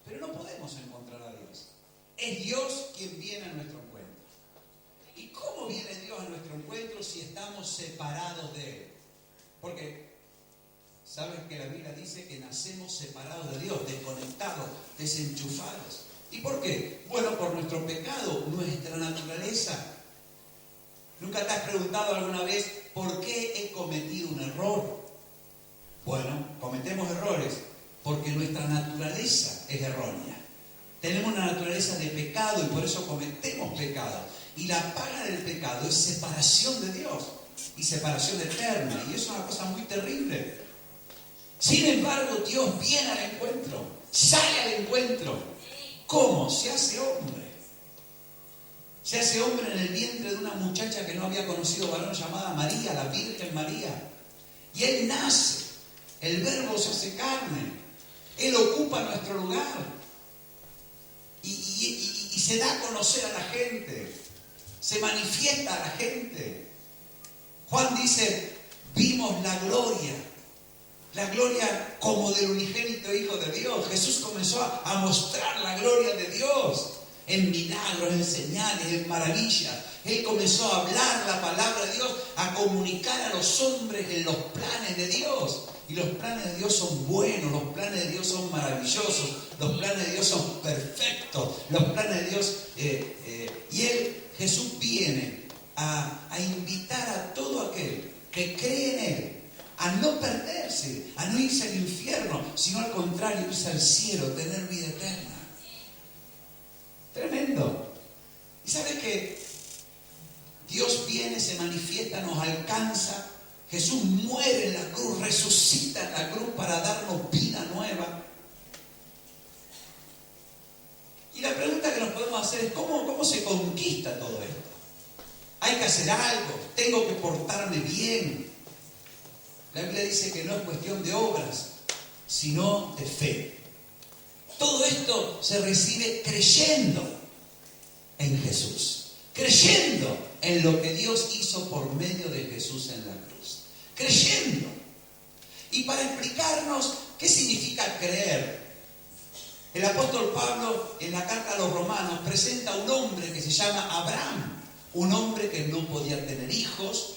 pero no podemos encontrar a Dios. Es Dios quien viene a nuestro encuentro. ¿Y cómo viene Dios a nuestro encuentro si estamos separados de Él? Porque sabes que la Biblia dice que nacemos separados de Dios, desconectados, desenchufados. ¿Y por qué? Bueno, por nuestro pecado, nuestra naturaleza. ¿Nunca te has preguntado alguna vez por qué he cometido un error? Bueno, cometemos errores porque nuestra naturaleza es errónea. Tenemos una naturaleza de pecado y por eso cometemos pecado. Y la paga del pecado es separación de Dios y separación eterna. Y eso es una cosa muy terrible. Sin embargo, Dios viene al encuentro, sale al encuentro. ¿Cómo? Se hace hombre. Se hace hombre en el vientre de una muchacha que no había conocido varón, llamada María, la Virgen María. Y Él nace, el Verbo se hace carne, Él ocupa nuestro lugar. Y se da a conocer a la gente, se manifiesta a la gente. Juan dice, vimos la gloria como del unigénito Hijo de Dios. Jesús comenzó a mostrar la gloria de Dios en milagros, en señales, en maravillas. Él comenzó a hablar la palabra de Dios, a comunicar a los hombres en los planes de Dios. Y los planes de Dios son buenos, los planes de Dios son maravillosos, los planes de Dios son perfectos, los planes de Dios... Jesús viene a invitar a todo aquel que cree en Él a no perderse, a no irse al infierno, sino al contrario, irse al cielo, tener vida eterna. Tremendo. ¿Y sabes qué? Dios viene, se manifiesta, nos alcanza. Jesús muere en la cruz, resucita en la cruz para darnos vida nueva. Y la pregunta que nos podemos hacer es, ¿cómo se conquista todo esto? Hay que hacer algo, tengo que portarme bien. La Biblia dice que no es cuestión de obras, sino de fe. Todo esto se recibe creyendo en Jesús, creyendo en lo que Dios hizo por medio de Jesús en la cruz, creyendo. Y para explicarnos qué significa creer, el apóstol Pablo en la carta a los Romanos presenta a un hombre que se llama Abraham, un hombre que no podía tener hijos,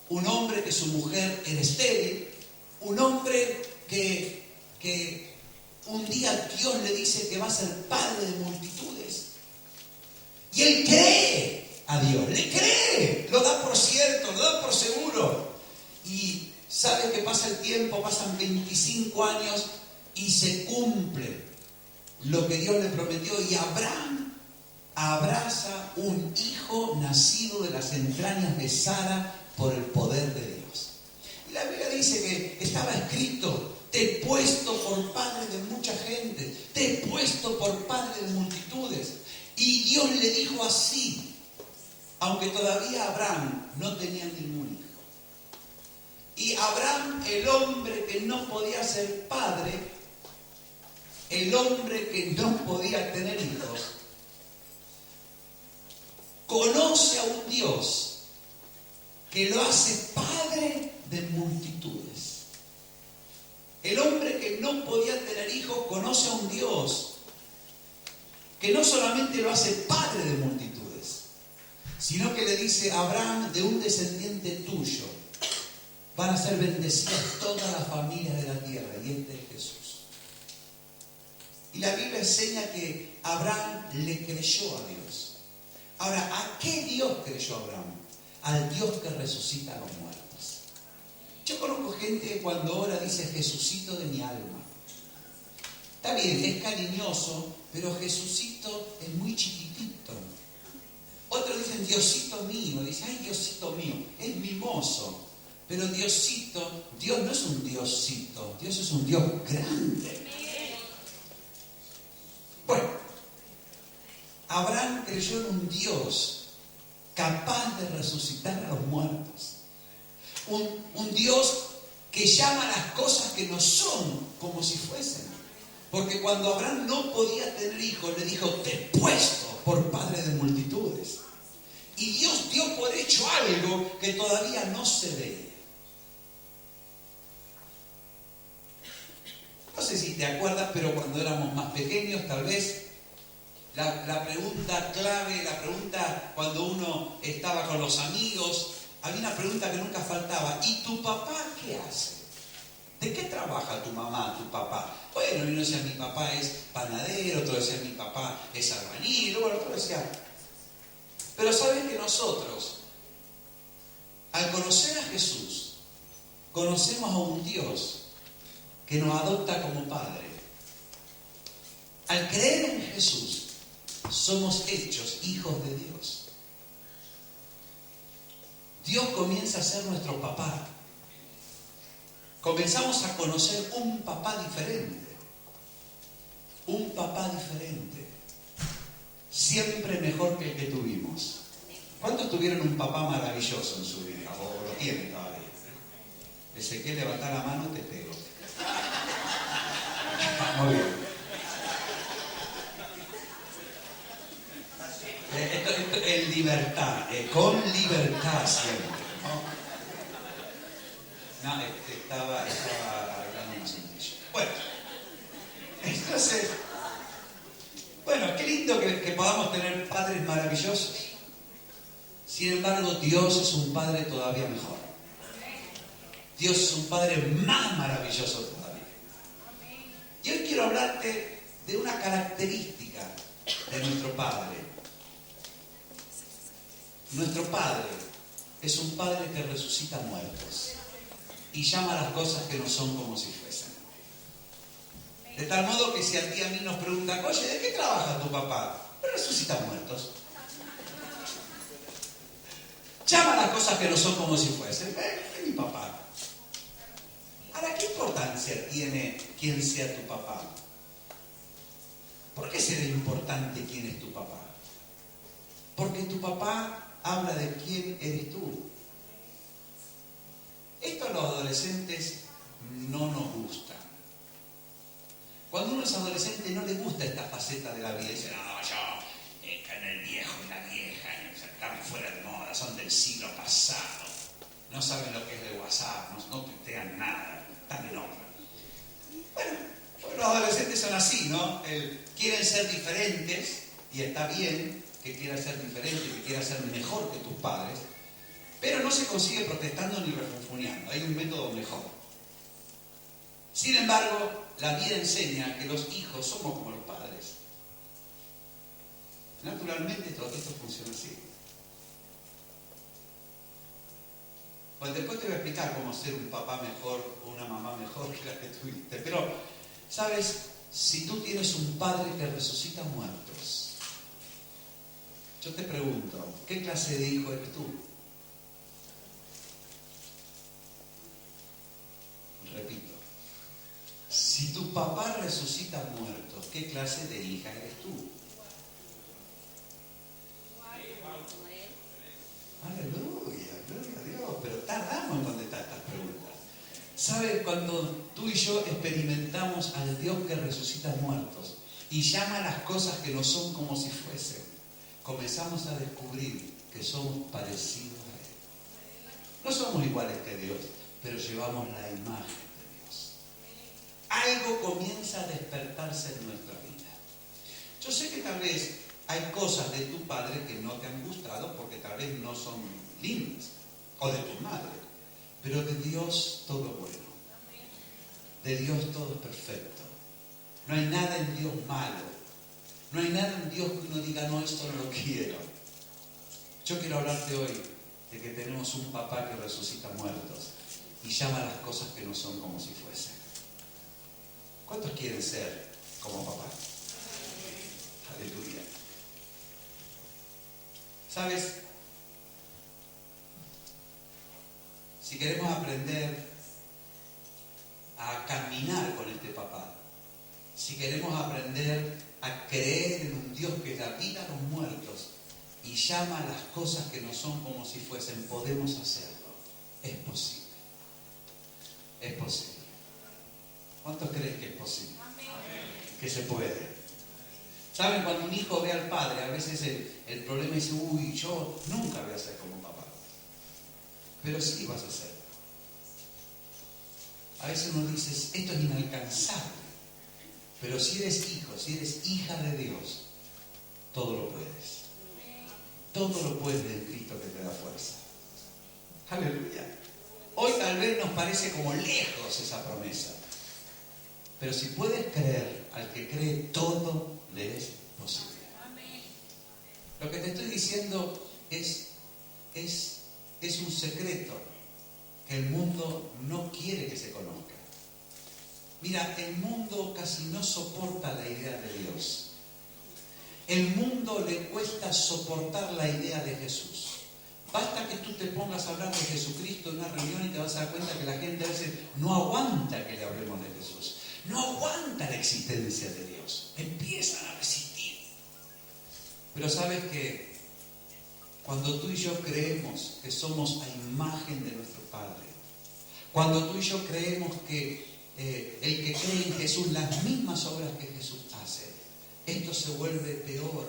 un hombre que su mujer era estéril, un hombre que un día Dios le dice que va a ser padre de multitudes. Y él cree a Dios, le cree, lo da por cierto, lo da por seguro. Y sabe que pasa el tiempo, pasan 25 años y se cumple lo que Dios le prometió. Y Abraham abraza un hijo nacido de las entrañas de Sara por el poder de Dios. Y la Biblia dice que estaba escrito: te he puesto por padre de mucha gente, te he puesto por padre de multitudes. Y Dios le dijo así, aunque todavía Abraham no tenía ningún hijo. Y Abraham, el hombre que no podía ser padre, el hombre que no podía tener hijos, conoce a un Dios que lo hace padre de multitudes. El hombre que no podía tener hijos conoce a un Dios que no solamente lo hace padre de multitudes, sino que le dice: Abraham, de un descendiente tuyo van a ser bendecidas todas las familias de la tierra, y este es Jesús. Y la Biblia enseña que Abraham le creyó a Dios. Ahora, ¿a qué Dios creyó Abraham? Al Dios que resucita a los muertos. Yo conozco gente que cuando ora dice: Jesucito de mi alma. Está bien, es cariñoso, pero Jesucito es muy chiquitito. Otros dicen: Diosito mío. Dicen: ay, Diosito mío. Es mimoso. Pero Diosito, Dios no es un Diosito. Dios es un Dios grande. Bueno, Abraham creyó en un Dios capaz de resucitar a los muertos. Un Dios que llama a las cosas que no son como si fuesen. Porque cuando Abraham no podía tener hijos, le dijo: te he puesto por padre de multitudes. Y Dios dio por hecho algo que todavía no se ve. No sé si te acuerdas, pero cuando éramos más pequeños, tal vez, la pregunta clave, la pregunta cuando uno estaba con los amigos, había una pregunta que nunca faltaba: ¿y tu papá qué hace? ¿De qué trabaja tu mamá, tu papá? Bueno, uno decía, mi papá es panadero, otro decía, mi papá es albañil, bueno, otro decía. Pero ¿sabes que nosotros, al conocer a Jesús, conocemos a un Dios que nos adopta como Padre? Al creer en Jesús, somos hechos hijos de Dios. Dios comienza a ser nuestro papá. Comenzamos a conocer un papá diferente. Un papá diferente. Siempre mejor que el que tuvimos. ¿Cuántos tuvieron un papá maravilloso en su vida? O lo tienen todavía. Ezequiel, levanta la mano, te pego. Muy bien. Esto en libertad, con libertad siempre, ¿no? No, estaba arreglando una sombrilla. Bueno, entonces, bueno, qué lindo que podamos tener padres maravillosos. Sin embargo, Dios es un Padre todavía mejor. Dios es un Padre más maravilloso todavía. Y hoy quiero hablarte de una característica de nuestro Padre. Nuestro Padre es un Padre que resucita muertos y llama a las cosas que no son como si fuesen. De tal modo que si a ti a mí nos preguntan, oye, ¿de qué trabaja tu papá? Resucita muertos. Llama a las cosas que no son como si fuesen. Es mi papá. Ahora, ¿qué importancia tiene quién sea tu papá? ¿Por qué será importante quién es tu papá? Porque tu papá habla de quién eres tú. Esto a los adolescentes no nos gusta. Cuando uno es adolescente no le gusta esta faceta de la vida. Dice, no, yo, en el viejo y la vieja, están fuera de moda, son del siglo pasado. No saben lo que es el WhatsApp, no tuitean nada, están en otra. Bueno, los adolescentes son así, ¿no? Quieren ser diferentes, y está bien que quieras ser diferente, que quieras ser mejor que tus padres, pero no se consigue protestando ni refunfuñando. Hay un método mejor. Sin embargo, la vida enseña que los hijos somos como los padres. Naturalmente todo esto funciona así. Pues después te voy a explicar cómo ser un papá mejor o una mamá mejor que la que tuviste. Pero, ¿sabes? Si tú tienes un padre que resucita muertos, yo te pregunto, ¿qué clase de hijo eres tú? Repito, si tu papá resucita muertos, ¿qué clase de hija eres tú? Aleluya, gloria a Dios, pero tardamos en contestar estas preguntas. ¿Sabes? Cuando tú y yo experimentamos al Dios que resucita muertos y llama a las cosas que no son como si fuesen, comenzamos a descubrir que somos parecidos a Él. No somos iguales que Dios, pero llevamos la imagen de Dios. Algo comienza a despertarse en nuestra vida. Yo sé que tal vez hay cosas de tu padre que no te han gustado porque tal vez no son lindas, o de tu madre, pero de Dios todo es bueno. De Dios todo es perfecto. No hay nada en Dios malo. No hay nada en Dios que uno diga, no, esto no lo quiero. Yo quiero hablarte hoy de que tenemos un papá que resucita muertos y llama a las cosas que no son como si fuesen. ¿Cuántos quieren ser como papá? Aleluya. ¿Sabes? Si queremos aprender a caminar con este papá, si queremos aprender a creer en un Dios que da vida a los muertos y llama a las cosas que no son como si fuesen, podemos hacerlo. Es posible. Es posible. ¿Cuántos creen que es posible? Que se puede. ¿Saben? Cuando un hijo ve al padre, a veces el problema dice, uy, yo nunca voy a ser como papá. Pero sí vas a ser. A veces uno dice, esto es inalcanzable. Pero si eres hijo, si eres hija de Dios, todo lo puedes. Todo lo puedes en Cristo que te da fuerza. Aleluya. Hoy tal vez nos parece como lejos esa promesa. Pero si puedes creer, al que cree, todo le es posible. Lo que te estoy diciendo es un secreto que el mundo no quiere que se conozca. Mira, el mundo casi no soporta la idea de Dios. El mundo le cuesta soportar la idea de Jesús. Basta que tú te pongas a hablar de Jesucristo en una reunión y te vas a dar cuenta que la gente a veces no aguanta que le hablemos de Jesús. No aguanta la existencia de Dios. Empiezan a resistir. Pero sabes que cuando tú y yo creemos que somos a imagen de nuestro Padre, cuando tú y yo creemos que el que cree en Jesús, las mismas obras que Jesús hace, esto se vuelve peor.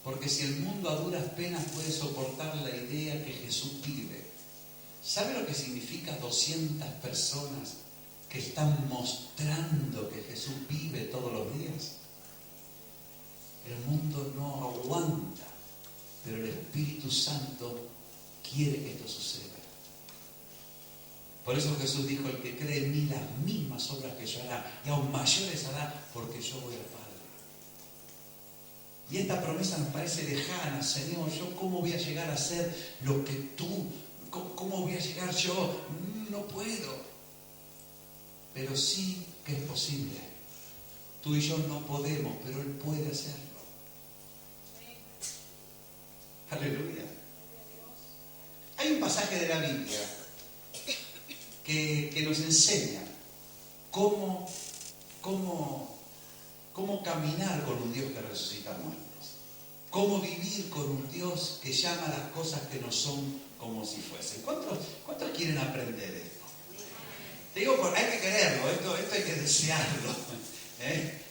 Porque si el mundo a duras penas puede soportar la idea que Jesús vive, ¿sabe lo que significa 200 personas que están mostrando que Jesús vive todos los días? El mundo no aguanta, pero el Espíritu Santo quiere que esto suceda. Por eso Jesús dijo: el que cree en mí, las mismas obras que yo hará, y aún mayores hará, porque yo voy al Padre. Y esta promesa nos parece lejana. Señor, ¿yo cómo voy a llegar a ser lo que tú? ¿Cómo voy a llegar yo? No puedo. Pero sí que es posible. Tú y yo no podemos, pero Él puede hacerlo. Aleluya. Hay un pasaje de la Biblia que nos enseña cómo caminar con un Dios que resucita muertos. Cómo vivir con un Dios que llama las cosas que no son como si fuesen. ¿Cuántos quieren aprender esto? Te digo, hay que quererlo, esto hay que desearlo.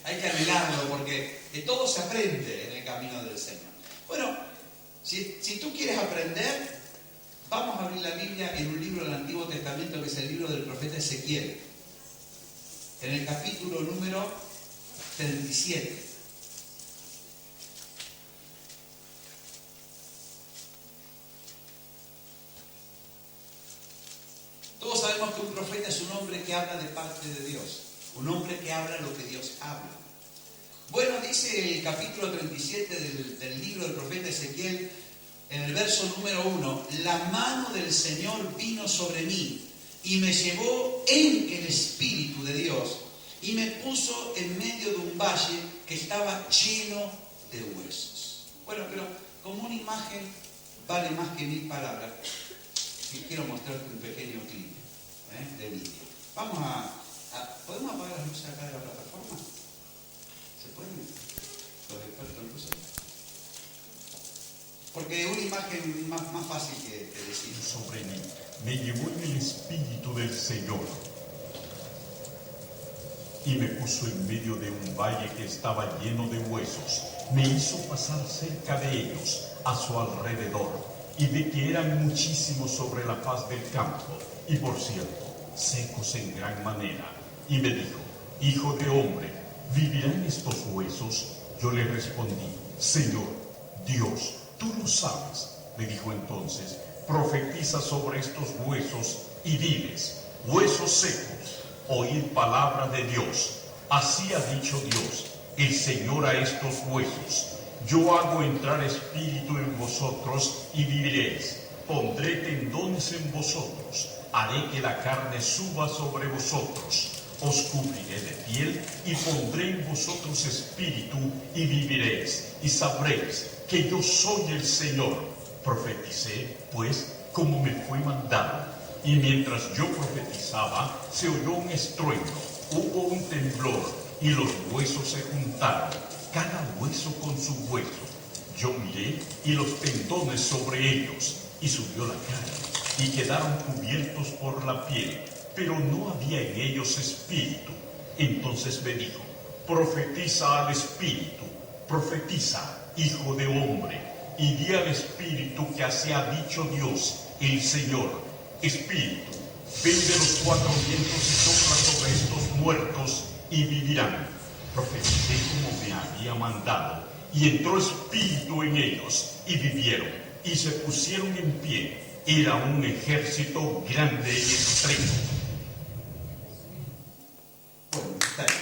Hay que anhelarlo, porque de todo se aprende en el camino del Señor. Bueno, si tú quieres aprender, vamos a abrir la Biblia en un libro del Antiguo Testamento que es el libro del profeta Ezequiel. En el capítulo número 37. Todos sabemos que un profeta es un hombre que habla de parte de Dios, un hombre que habla lo que Dios habla. Bueno, dice el capítulo 37 del libro del profeta Ezequiel, en el verso número 1, la mano del Señor vino sobre mí y me llevó en el Espíritu de Dios y me puso en medio de un valle que estaba lleno de huesos. Bueno, pero como una imagen vale más que 1000 palabras, y quiero mostrarte un pequeño clip de vídeo. ¿Podemos apagar las luces acá de la plataforma? ¿Se pueden? Los expertos en luces. Porque una imagen más fácil que decir. Sobre mí me llevó en el Espíritu del Señor y me puso en medio de un valle que estaba lleno de huesos. Me hizo pasar cerca de ellos, a su alrededor, y vi que eran muchísimos sobre la faz del campo, y por cierto, secos en gran manera. Y me dijo: hijo de hombre, ¿vivirán estos huesos? Yo le respondí: Señor, Dios, tú lo sabes. Me dijo entonces: profetiza sobre estos huesos y diles: huesos secos, oíd palabra de Dios. Así ha dicho Dios, el Señor, a estos huesos: yo hago entrar espíritu en vosotros y viviréis. Pondré tendones en vosotros, haré que la carne suba sobre vosotros. Os cubriré de piel y pondré en vosotros espíritu y viviréis. Y sabréis que yo soy el Señor. Profeticé, pues, como me fue mandado. Y mientras yo profetizaba, se oyó un estruendo, hubo un temblor, y los huesos se juntaron, cada hueso con su hueso. Yo miré, y los tendones sobre ellos, y subió la carne, y quedaron cubiertos por la piel, pero no había en ellos espíritu. Entonces me dijo: profetiza al espíritu, profetiza, hijo de hombre, y di al espíritu que así ha dicho Dios, el Señor: espíritu, ven de los 4 vientos y sopla sobre estos muertos y vivirán. Profeticé como me había mandado, y entró espíritu en ellos, y vivieron, y se pusieron en pie. Era un ejército grande y extremo. Bueno, está bien.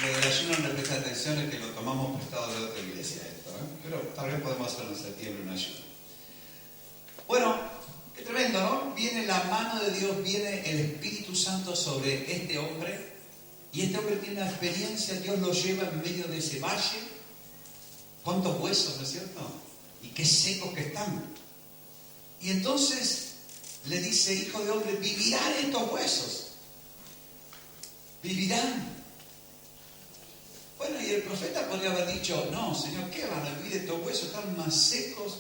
Lo del ayuno no presta atención, es que lo tomamos prestado de otra iglesia esto, ¿eh? Pero tal vez podemos hacerlo en septiembre un ayuno. Bueno, qué tremendo, ¿no? Viene la mano de Dios, viene el Espíritu Santo sobre este hombre, y este hombre tiene una experiencia. Dios lo lleva en medio de ese valle. ¿Cuántos huesos, no es cierto? Y qué secos que están. Y entonces le dice: hijo de hombre, vivirán estos huesos. Vivirán. Bueno, y el profeta podría haber dicho: no, Señor, ¿qué van a vivir estos huesos? Están más secos.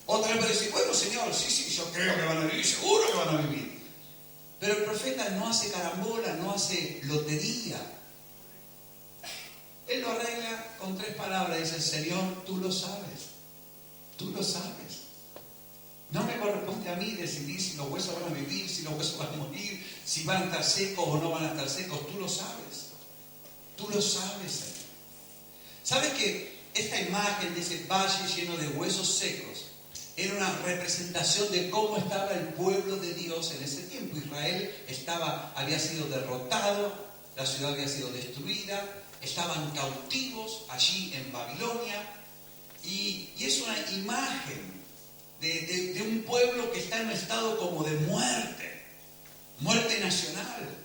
Otra vez decir: bueno, Señor, sí, yo creo que van a vivir, seguro que van a vivir. Pero el profeta no hace carambola, no hace lotería. Él lo arregla con 3 palabras. Dice: Señor, tú lo sabes. Tú lo sabes. No me corresponde a mí decidir si los huesos van a vivir, si los huesos van a morir, si van a estar secos o no van a estar secos. Tú lo sabes. Tú lo sabes, Señor. ¿Sabes que esta imagen de ese valle lleno de huesos secos era una representación de cómo estaba el pueblo de Dios en ese tiempo? Israel había sido derrotado, la ciudad había sido destruida, estaban cautivos allí en Babilonia, y es una imagen de un pueblo que está en un estado como de muerte nacional.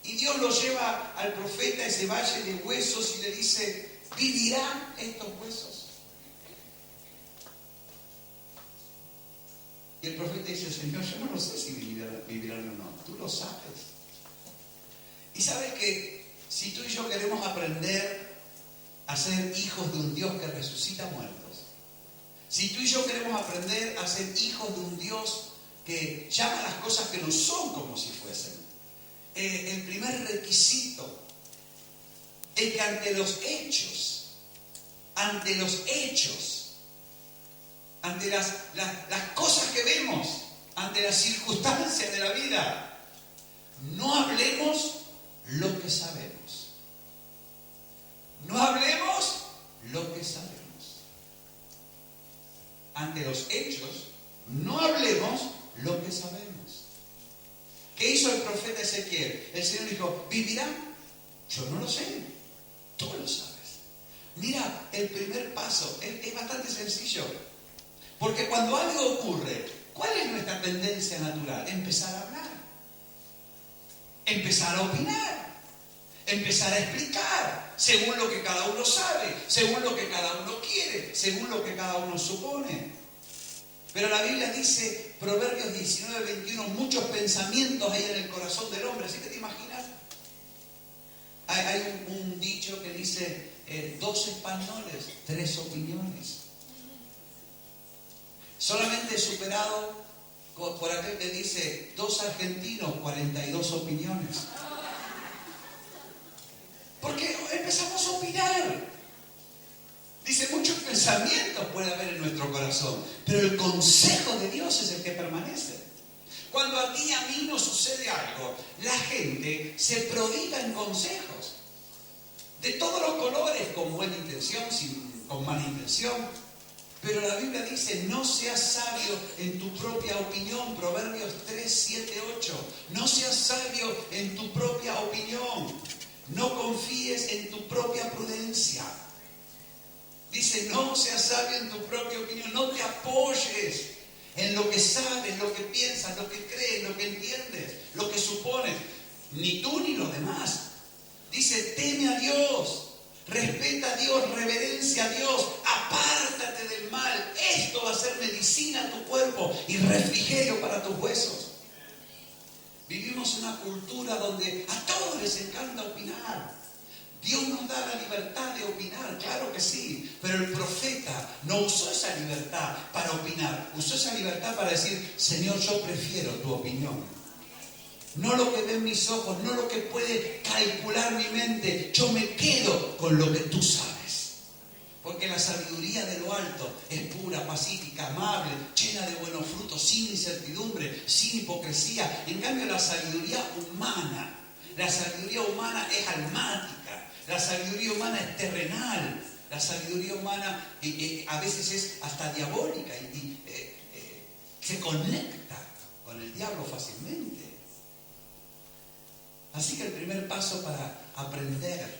Y Dios lo lleva al profeta a ese valle de huesos y le dice: ¿vivirán estos huesos? Y el profeta dice: Señor, yo no lo sé si vivirán o no, tú lo sabes. Y sabes que si tú y yo queremos aprender a ser hijos de un Dios que resucita muertos, si tú y yo queremos aprender a ser hijos de un Dios que llama las cosas que no son como si fuesen, el primer requisito es que ante los hechos, ante las cosas que vemos, ante las circunstancias de la vida, no hablemos lo que sabemos. No hablemos lo que sabemos. Ante los hechos, no hablemos lo que sabemos. ¿Qué hizo el profeta Ezequiel? El Señor dijo: ¿vivirán? Yo no lo sé. Tú lo sabes. Mira, el primer paso es bastante sencillo. Porque cuando algo ocurre, ¿cuál es nuestra tendencia natural? Empezar a hablar. Empezar a opinar. Empezar a explicar. Según lo que cada uno sabe. Según lo que cada uno quiere. Según lo que cada uno supone. Pero la Biblia dice, Proverbios 19:21, muchos pensamientos hay en el corazón del hombre. ¿Así que te imaginas? Hay un dicho que dice: 2 españoles, 3 opiniones. Solamente superado por aquel que dice 2 argentinos, 42 opiniones. Porque empezamos a opinar. Dice: muchos pensamientos puede haber en nuestro corazón, pero el consejo de Dios es el que permanece. Cuando a ti y a mí nos sucede algo, la gente se prodiga en consejos de todos los colores, con buena intención, con mala intención. Pero la Biblia dice: no seas sabio en tu propia opinión. Proverbios 3, 7, 8. No seas sabio en tu propia opinión. No confíes en tu propia prudencia. Dice: no seas sabio en tu propia opinión. No te apoyes en lo que sabes, lo que piensas, lo que crees, lo que entiendes, lo que supones. Ni tú ni los demás. Dice: teme a Dios, respeta a Dios, reverencia a Dios, apártate del mal. Esto va a ser medicina a tu cuerpo y refrigerio para tus huesos. Vivimos en una cultura donde a todos les encanta opinar. Dios nos da la libertad de opinar, claro que sí, pero el profeta no usó esa libertad para opinar, usó esa libertad para decir: Señor, yo prefiero tu opinión. No lo que ven mis ojos, no lo que puede calcular mi mente, yo me quedo con lo que tú sabes. Porque la sabiduría de lo alto es pura, pacífica, amable, llena de buenos frutos, sin incertidumbre, sin hipocresía. En cambio, la sabiduría humana es almática, la sabiduría humana es terrenal, la sabiduría humana a veces es hasta diabólica y se conecta con el diablo fácilmente. Así que el primer paso para aprender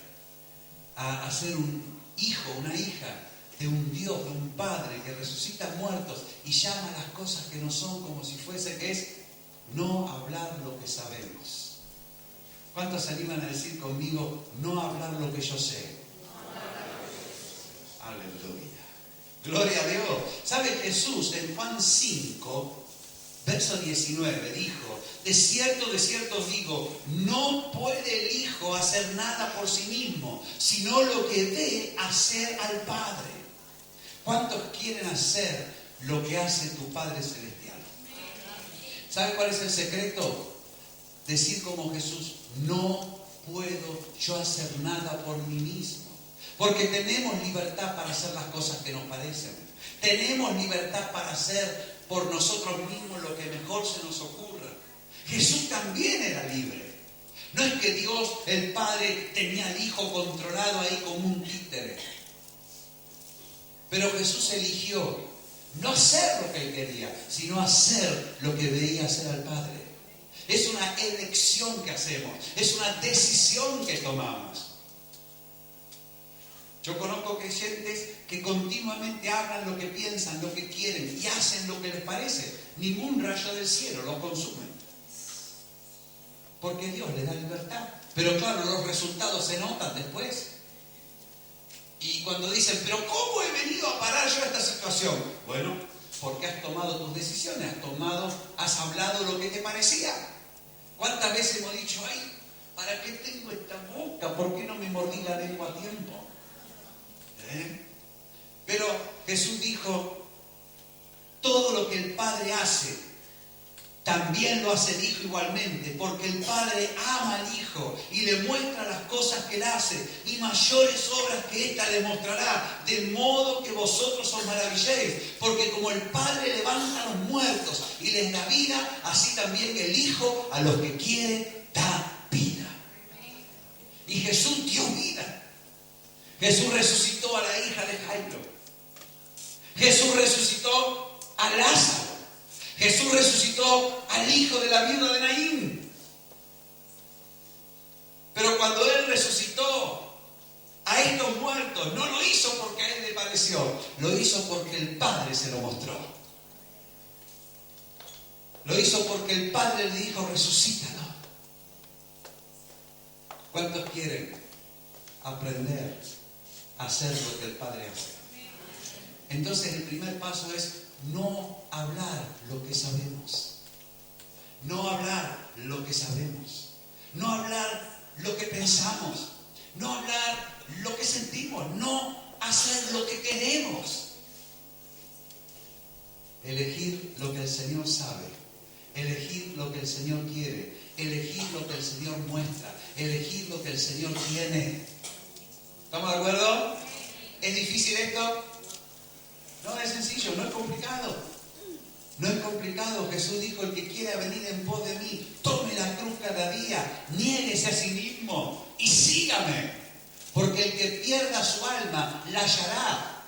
a ser un hijo, una hija de un Dios, de un Padre que resucita muertos y llama a las cosas que no son como si fuese, que es no hablar lo que sabemos. ¿Cuántos se animan a decir conmigo, no hablar lo que yo sé? Aleluya. Gloria a Dios. ¿Sabe? Jesús en Juan 5, verso 19, dijo, de cierto os digo, no puede el Hijo hacer nada por sí mismo, sino lo que ve hacer al Padre. ¿Cuántos quieren hacer lo que hace tu Padre Celestial? ¿Sabe cuál es el secreto? Decir como Jesús, no puedo yo hacer nada por mí mismo. Porque tenemos libertad para hacer las cosas que nos parecen. Tenemos libertad para hacer por nosotros mismos lo que mejor se nos ocurra. Jesús también era libre. No es que Dios, el Padre, tenía al Hijo controlado ahí como un títere. Pero Jesús eligió no hacer lo que Él quería, sino hacer lo que veía hacer al Padre. Es una elección que hacemos, es una decisión que tomamos. Yo conozco creyentes que continuamente hablan lo que piensan, lo que quieren y hacen lo que les parece. Ningún rayo del cielo lo consume. Porque Dios les da libertad. Pero claro, los resultados se notan después. Y cuando dicen, pero ¿cómo he venido a parar yo a esta situación? Bueno, porque has tomado tus decisiones, has hablado lo que te parecía. ¿Cuántas veces hemos dicho, ay, ¿para qué tengo esta boca? ¿Por qué no me mordí la lengua a tiempo? Pero Jesús dijo, todo lo que el Padre hace, también lo hace el Hijo igualmente, porque el Padre ama al Hijo y le muestra las cosas que Él hace, y mayores obras que ésta le mostrará, de modo que vosotros os maravilléis, porque como el Padre levanta a los muertos y les da vida, así también el Hijo a los que quiere da vida. Y Jesús dio vida. Jesús resucitó a la hija de Jairo. Jesús resucitó a Lázaro. Jesús resucitó al hijo de la viuda de Naín. Pero cuando Él resucitó a estos muertos, no lo hizo porque a Él le pareció, lo hizo porque el Padre se lo mostró. Lo hizo porque el Padre le dijo, resucítalo. ¿Cuántos quieren aprender a hacer lo que el Padre hace? Entonces el primer paso es no hablar lo que sabemos. No hablar lo que sabemos. No hablar lo que pensamos. No hablar lo que sentimos. No hacer lo que queremos. Elegir lo que el Señor sabe. Elegir lo que el Señor quiere. Elegir lo que el Señor muestra. Elegir lo que el Señor tiene. ¿Estamos de acuerdo? ¿Es difícil esto? No, es sencillo, no es complicado. No es complicado. Jesús dijo, el que quiera venir en pos de mí, tome la cruz cada día, niéguese a sí mismo y sígame. Porque el que pierda su alma, la hallará.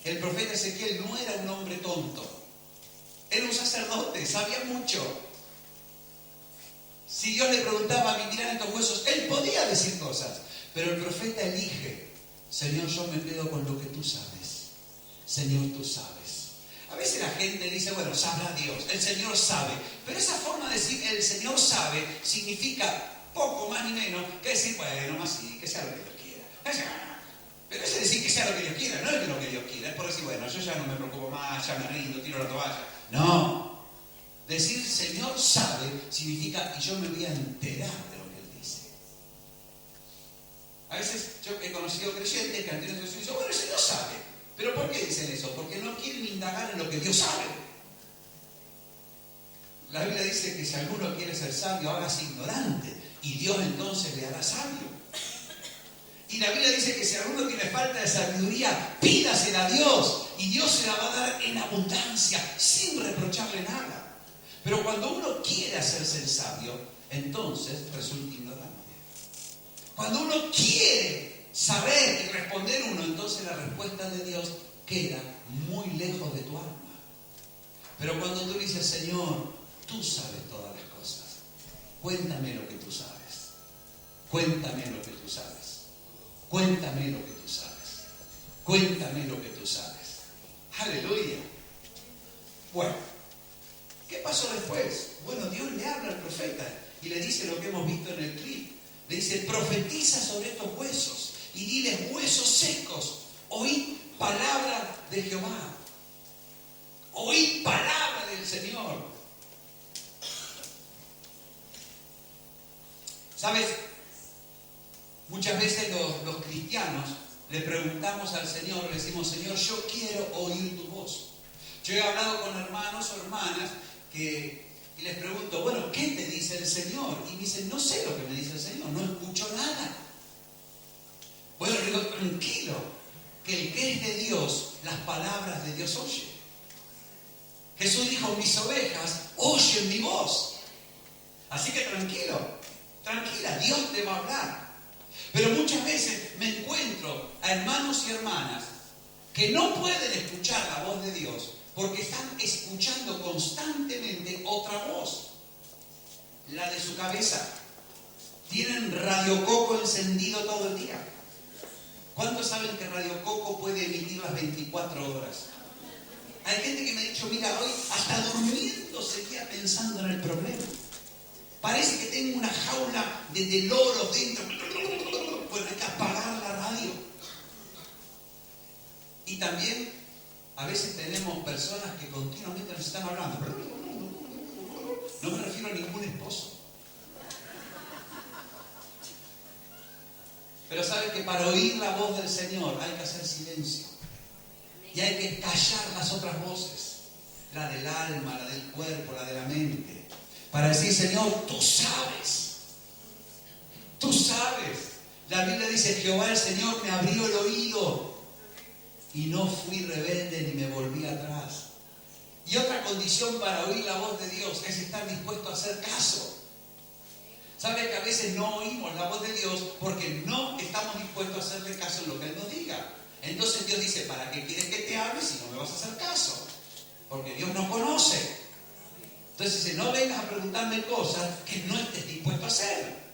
El profeta Ezequiel no era un hombre tonto. Era un sacerdote, sabía mucho. Si Dios le preguntaba, ¿vivirán estos huesos? Él podía decir cosas. Pero el profeta elige, Señor, yo me quedo con lo que tú sabes. Señor, tú sabes. A veces la gente dice, bueno, sabrá Dios, el Señor sabe. Pero esa forma de decir, el Señor sabe, significa poco más ni menos que decir, bueno, más sí, que sea lo que Dios quiera. Pero ese decir que sea lo que Dios quiera, no es lo que Dios quiera. Es por decir, bueno, yo ya no me preocupo más, ya me rindo, tiro la toalla. No. Decir, Señor sabe, significa, y yo me voy a enterar de lo que Él dice. A veces yo he conocido creyentes que han tenido eso y dicen, bueno, el Señor sabe. ¿Pero por qué dicen eso? Porque no quieren indagar en lo que Dios sabe. La Biblia dice que si alguno quiere ser sabio, hágase ignorante. Y Dios entonces le hará sabio. Y la Biblia dice que si alguno tiene falta de sabiduría, pídasela a Dios. Y Dios se la va a dar en abundancia, sin reprocharle nada. Pero cuando uno quiere hacerse el sabio, entonces resulta ignorante. Cuando uno quiere saber y responder uno, entonces la respuesta de Dios queda muy lejos de tu alma. Pero cuando tú dices, Señor, tú sabes todas las cosas, cuéntame lo que tú sabes, cuéntame lo que tú sabes, cuéntame lo que tú sabes, cuéntame lo que tú sabes. Aleluya. Bueno, ¿qué pasó después? Bueno, Dios le habla al profeta y le dice lo que hemos visto en el clip. Le dice, profetiza sobre estos huesos y diles, huesos secos, oíd palabra de Jehová. Oíd palabra del Señor. ¿Sabes? Muchas veces los cristianos le preguntamos al Señor, le decimos, Señor, yo quiero oír tu voz. Yo he hablado con hermanos o hermanas y les pregunto, bueno, ¿qué te dice el Señor? Y me dicen, no sé lo que me dice el Señor, no escucho nada. Bueno, le digo, tranquilo, que el que es de Dios, las palabras de Dios oye. Jesús dijo, mis ovejas oyen mi voz. Así que tranquilo, tranquila, Dios te va a hablar. Pero muchas veces me encuentro a hermanos y hermanas que no pueden escuchar la voz de Dios porque están escuchando constantemente otra voz, la de su cabeza. Tienen Radio Coco encendido todo el día. ¿Cuántos saben que Radio Coco puede emitir las 24 horas? Hay gente que me ha dicho, mira, hoy hasta durmiendo seguía pensando en el problema. Parece que tengo una jaula de loros dentro. Bueno, hay que apagar la radio. Y también a veces tenemos personas que continuamente nos están hablando. No me refiero a ningún esposo. Pero sabes que para oír la voz del Señor hay que hacer silencio. Y hay que callar las otras voces. La del alma, la del cuerpo, la de la mente. Para decir, Señor, tú sabes. Tú sabes. La Biblia dice, Jehová el Señor me abrió el oído. Y no fui rebelde ni me volví atrás. Y otra condición para oír la voz de Dios es estar dispuesto a hacer caso. ¿Sabes que a veces no oímos la voz de Dios porque no estamos dispuestos a hacerle caso en lo que Él nos diga? Entonces Dios dice, ¿para qué quieres que te hable si no me vas a hacer caso? Porque Dios nos conoce. Entonces dice, no vengas a preguntarme cosas que no estés dispuesto a hacer.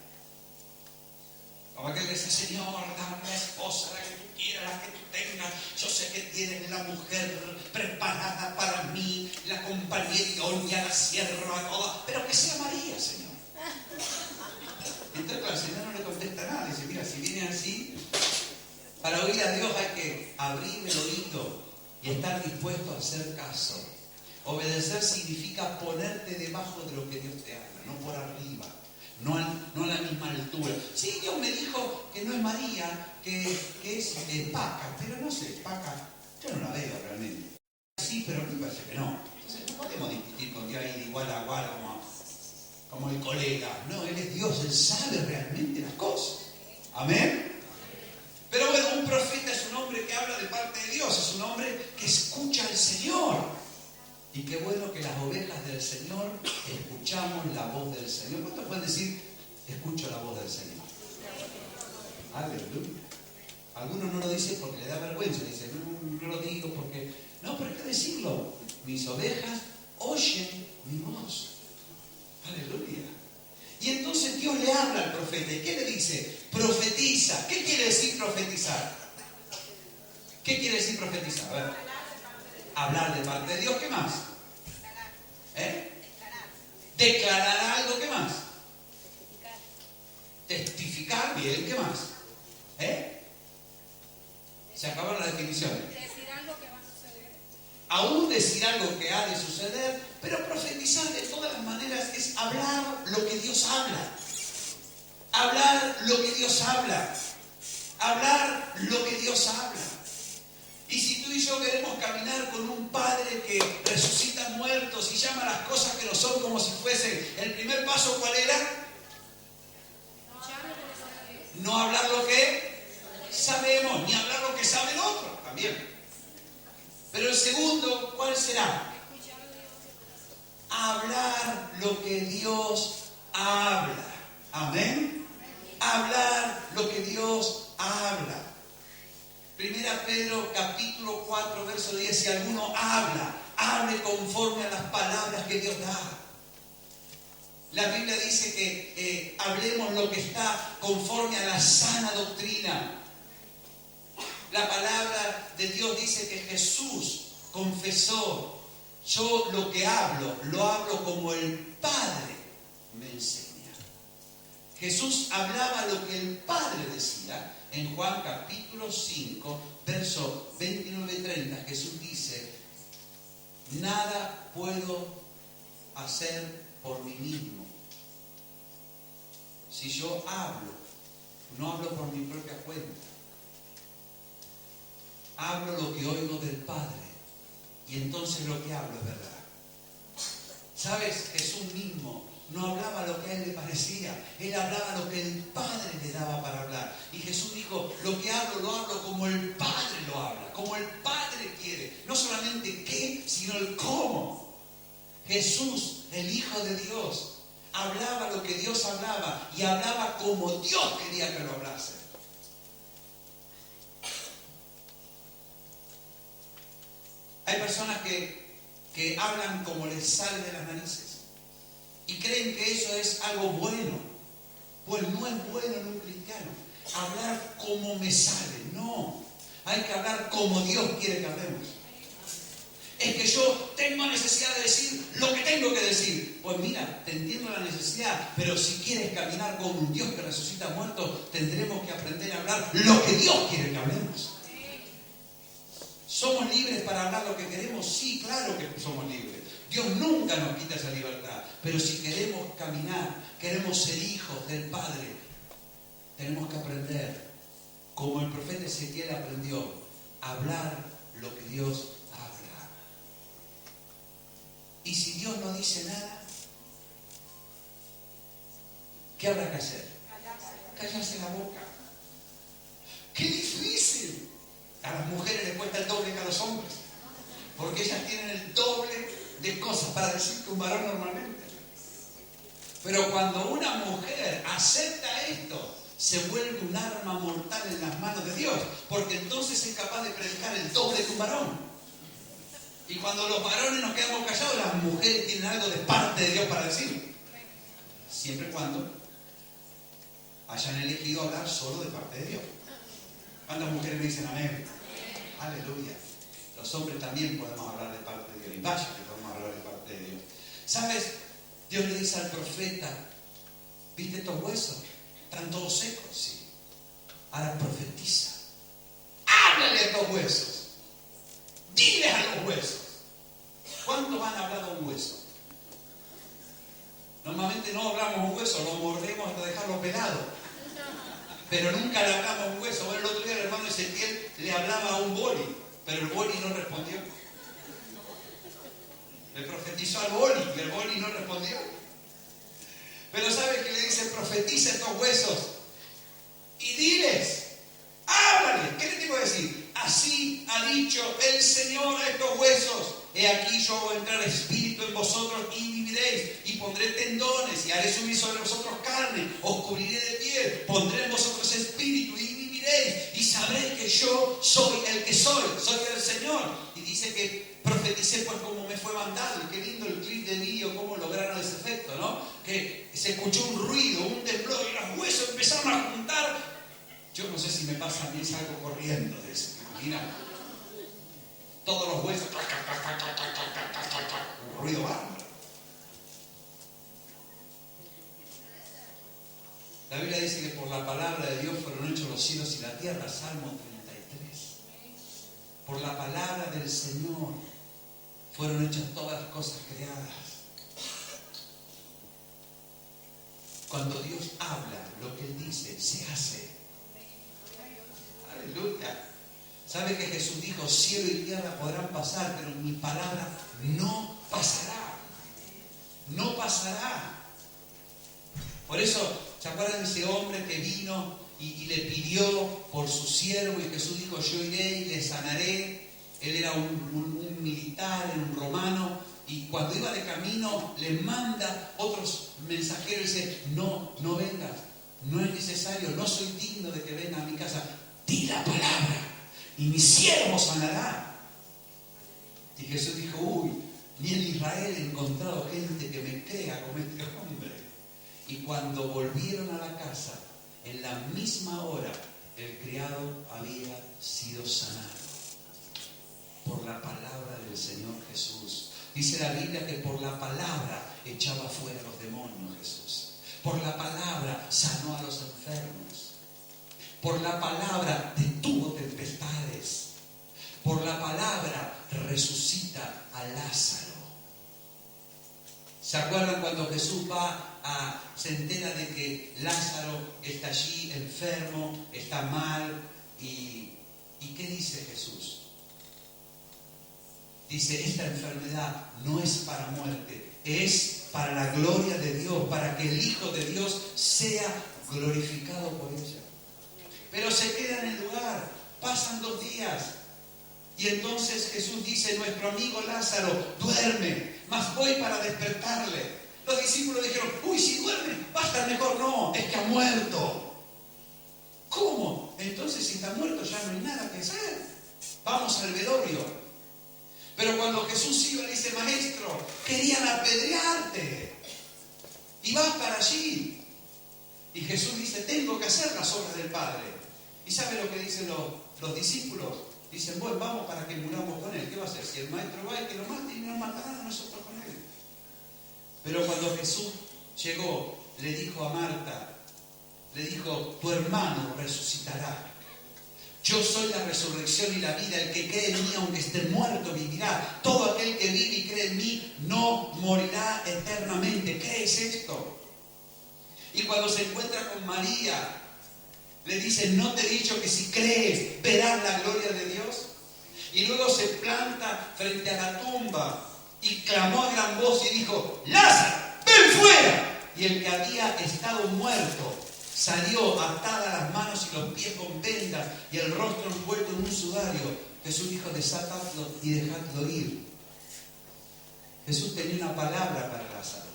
Como aquel que dice, Señor, dame la esposa, la que tú quieras, la que tú tengas. Yo sé que tienes la mujer preparada para mí, la compañera idónea, la sierva, toda, pero que sea María, Señor. Entonces el Señor no le contesta nada. Dice, mira, si viene así, para oír a Dios hay que abrir el oído y estar dispuesto a hacer caso. Obedecer significa ponerte debajo de lo que Dios te habla, no por arriba, no a la misma altura. Sí, Dios me dijo que no es María, que es Paca, pero no sé, Paca, yo no la veo realmente. Sí, pero a mí me parece que no. Entonces no podemos discutir con Dios ahí de igual a igual como el colega. No, Él es Dios, Él sabe realmente las cosas. Amén. Pero bueno, un profeta es un hombre que habla de parte de Dios, es un hombre que escucha al Señor. Y qué bueno que las ovejas del Señor escuchamos la voz del Señor. ¿Cuántos pueden decir, escucho la voz del Señor? Aleluya. Algunos no lo dicen porque le da vergüenza, dicen, no lo digo porque... No, pero hay que decirlo. Mis ovejas oyen mi voz. Aleluya. Y entonces Dios le habla al profeta. ¿Y qué le dice? Profetiza. ¿Qué quiere decir profetizar? ¿Qué quiere decir profetizar? A ver. Hablar de parte de Dios. ¿Qué más? Declarar algo. ¿Qué más? Testificar. Bien. ¿Qué más? Se acabaron las definiciones. Decir algo que va a suceder. Aún decir algo que ha de suceder, pero profetizar de todas las maneras es hablar lo que Dios habla. Hablar lo que Dios habla. Hablar lo que Dios habla. Y si tú y yo queremos caminar con un Padre que resucita muertos y llama las cosas que no son como si fuesen, el primer paso, ¿cuál era? No hablar lo que sabemos, ni hablar lo que sabe el otro, también. Pero el segundo, ¿cuál será? Hablar lo que Dios habla. Amén. Hablar lo que Dios habla. Primera Pedro capítulo 4 verso 10. Si alguno habla, hable conforme a las palabras que Dios da. La Biblia dice que hablemos lo que está conforme a la sana doctrina. La palabra de Dios dice que Jesús confesó: yo lo que hablo, lo hablo como el Padre me enseña. Jesús hablaba lo que el Padre decía. En Juan capítulo 5, verso 29 y 30, Jesús dice: nada puedo hacer por mí mismo. Si yo hablo, no hablo por mi propia cuenta. Hablo lo que oigo del Padre. Y entonces lo que hablo es verdad. ¿Sabes? Jesús mismo no hablaba lo que a él le parecía. Él hablaba lo que el Padre le daba para hablar. Y Jesús dijo: lo que hablo, lo hablo como el Padre lo habla, como el Padre quiere. No solamente qué, sino el cómo. Jesús, el Hijo de Dios, hablaba lo que Dios hablaba y hablaba como Dios quería que lo hablase. Hay personas que hablan como les sale de las narices y creen que eso es algo bueno. Pues no es bueno en un cristiano hablar como me sale. No, hay que hablar como Dios quiere que hablemos. Es que yo tengo necesidad de decir lo que tengo que decir. Pues mira, te entiendo la necesidad, pero si quieres caminar con un Dios que resucita muertos, tendremos que aprender a hablar lo que Dios quiere que hablemos. ¿Somos libres para hablar lo que queremos? Sí, claro que somos libres. Dios nunca nos quita esa libertad. Pero si queremos caminar, queremos ser hijos del Padre, tenemos que aprender, como el profeta Ezequiel aprendió, a hablar lo que Dios habla. Y si Dios no dice nada, ¿qué habrá que hacer? Callarse la boca. ¡Qué difícil! A las mujeres les cuesta el doble que a los hombres, porque ellas tienen el doble de cosas para decir que un varón normalmente. Pero cuando una mujer acepta esto, se vuelve un arma mortal en las manos de Dios, porque entonces es capaz de predicar el doble que un varón. Y cuando los varones nos quedamos callados, las mujeres tienen algo de parte de Dios para decir, siempre y cuando hayan elegido hablar solo de parte de Dios. ¿Cuántas mujeres me dicen amén? Aleluya. Los hombres también podemos hablar de parte de Dios. Y vaya que podemos hablar de parte de Dios. ¿Sabes? Dios le dice al profeta: ¿viste estos huesos? Están todos secos, sí. Ahora profetiza. Háblale a estos huesos. Diles a los huesos. ¿Cuántos han hablado a un hueso? Normalmente no hablamos a un hueso, lo mordemos hasta dejarlo pelado. Pero nunca le hablamos a un hueso. Bueno, el otro día el hermano Ezequiel le hablaba a un boli, pero el boli no respondió. Le profetizó al boli y el boli no respondió. Pero ¿sabe qué le dice? Profetiza estos huesos y diles, háblale. ¿Qué le tengo que decir? Así ha dicho el Señor a estos huesos: he aquí yo voy a entrar espíritu en vosotros y viviréis, y pondré tendones y haré subir sobre vosotros carne, os cubriré de piel, pondré en vosotros espíritu y viviréis, y sabréis que yo soy el que soy el Señor. Y dice que profeticé pues como me fue mandado. Y qué lindo el clip de vídeo, cómo lograron ese efecto, ¿no? Que se escuchó un ruido, un temblor, y los huesos empezaron a juntar. Yo no sé si me pasa a mí, salgo corriendo de eso. Imagina, todos los huesos, un ruido bárbaro. La Biblia dice que por la palabra de Dios fueron hechos los cielos y la tierra, Salmo 33. Por la palabra del Señor fueron hechas todas las cosas creadas. Cuando Dios habla, lo que Él dice se hace. Aleluya. ¿Sabe que Jesús dijo: cielo y tierra podrán pasar, pero mi palabra no pasará? No pasará. Por eso, ¿se acuerdan de ese hombre que vino y le pidió por su siervo, y Jesús dijo, yo iré y le sanaré. Él era un militar, era un romano, y cuando iba de camino le manda otros mensajeros y dice, no venga, no es necesario, no soy digno de que venga a mi casa, di la palabra y mi siervo sanará. Y Jesús dijo, uy, ni en Israel he encontrado gente que me crea como este hombre. Y cuando volvieron a la casa, en la misma hora, el criado había sido sanado por la palabra del Señor Jesús. Dice la Biblia que por la palabra echaba fuera a los demonios Jesús. Por la palabra sanó a los enfermos. Por la palabra detuvo tempestades. Por la palabra resucita a Lázaro. ¿Se acuerdan cuando Jesús se entera de que Lázaro está allí enfermo, está mal? ¿Y qué dice Jesús? Dice, esta enfermedad no es para muerte, es para la gloria de Dios, para que el Hijo de Dios sea glorificado por ella. Pero se queda en el lugar, pasan 2 días, y entonces Jesús dice, nuestro amigo Lázaro duerme, mas voy para despertarle. Los discípulos dijeron, uy, si duerme, va a estar mejor. No, es que ha muerto. ¿Cómo? Entonces si está muerto ya no hay nada que hacer. Vamos al velorio. Pero cuando Jesús iba, le dice, maestro, querían apedrearte. Y vas para allí. Y Jesús dice, tengo que hacer las obras del Padre. ¿Y sabe lo que dicen los discípulos? Dicen, bueno, vamos para que muramos con él. ¿Qué va a hacer? Si el maestro va y que lo mate, y nos matarán a nosotros con él. Pero cuando Jesús llegó, le dijo a Marta, le dijo, tu hermano resucitará. Yo soy la resurrección y la vida. El que cree en mí, aunque esté muerto, vivirá. Todo aquel que vive y cree en mí no morirá eternamente. ¿Crees esto? Y cuando se encuentra con María, le dice, ¿no te he dicho que si crees verás la gloria de Dios? Y luego se planta frente a la tumba y clamó a gran voz y dijo, Lázaro, ven fuera. Y el que había estado muerto salió atada las manos y los pies con vendas y el rostro envuelto en un sudario. Jesús dijo, desatadlo y dejadlo ir. Jesús tenía una palabra para Lázaro.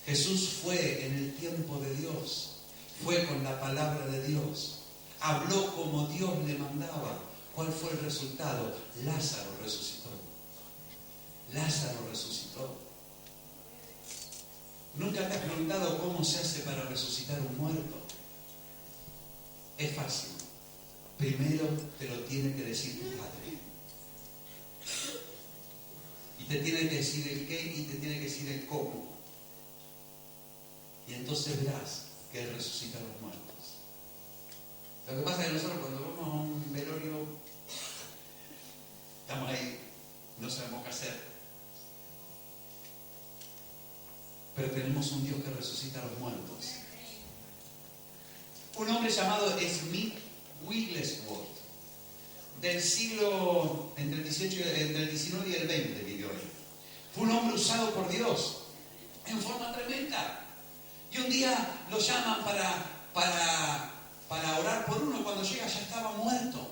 Jesús fue en el tiempo de Dios. Fue con la palabra de Dios. Habló como Dios le mandaba. ¿Cuál fue el resultado? Lázaro resucitó. Lázaro resucitó. ¿Nunca te has preguntado cómo se hace para resucitar un muerto? Es fácil. Primero te lo tiene que decir tu Padre. Y te tiene que decir el qué y te tiene que decir el cómo. Y entonces verás que Él resucita a los muertos. Lo que pasa es que nosotros cuando vamos a un velorio, estamos ahí, no sabemos qué hacer. Pero tenemos un Dios que resucita a los muertos. Un hombre llamado Smith Wigglesworth, del siglo entre el 19 y el 20 vivió él. Fue un hombre usado por Dios en forma tremenda. Y un día lo llaman para orar por uno. Cuando llega ya estaba muerto.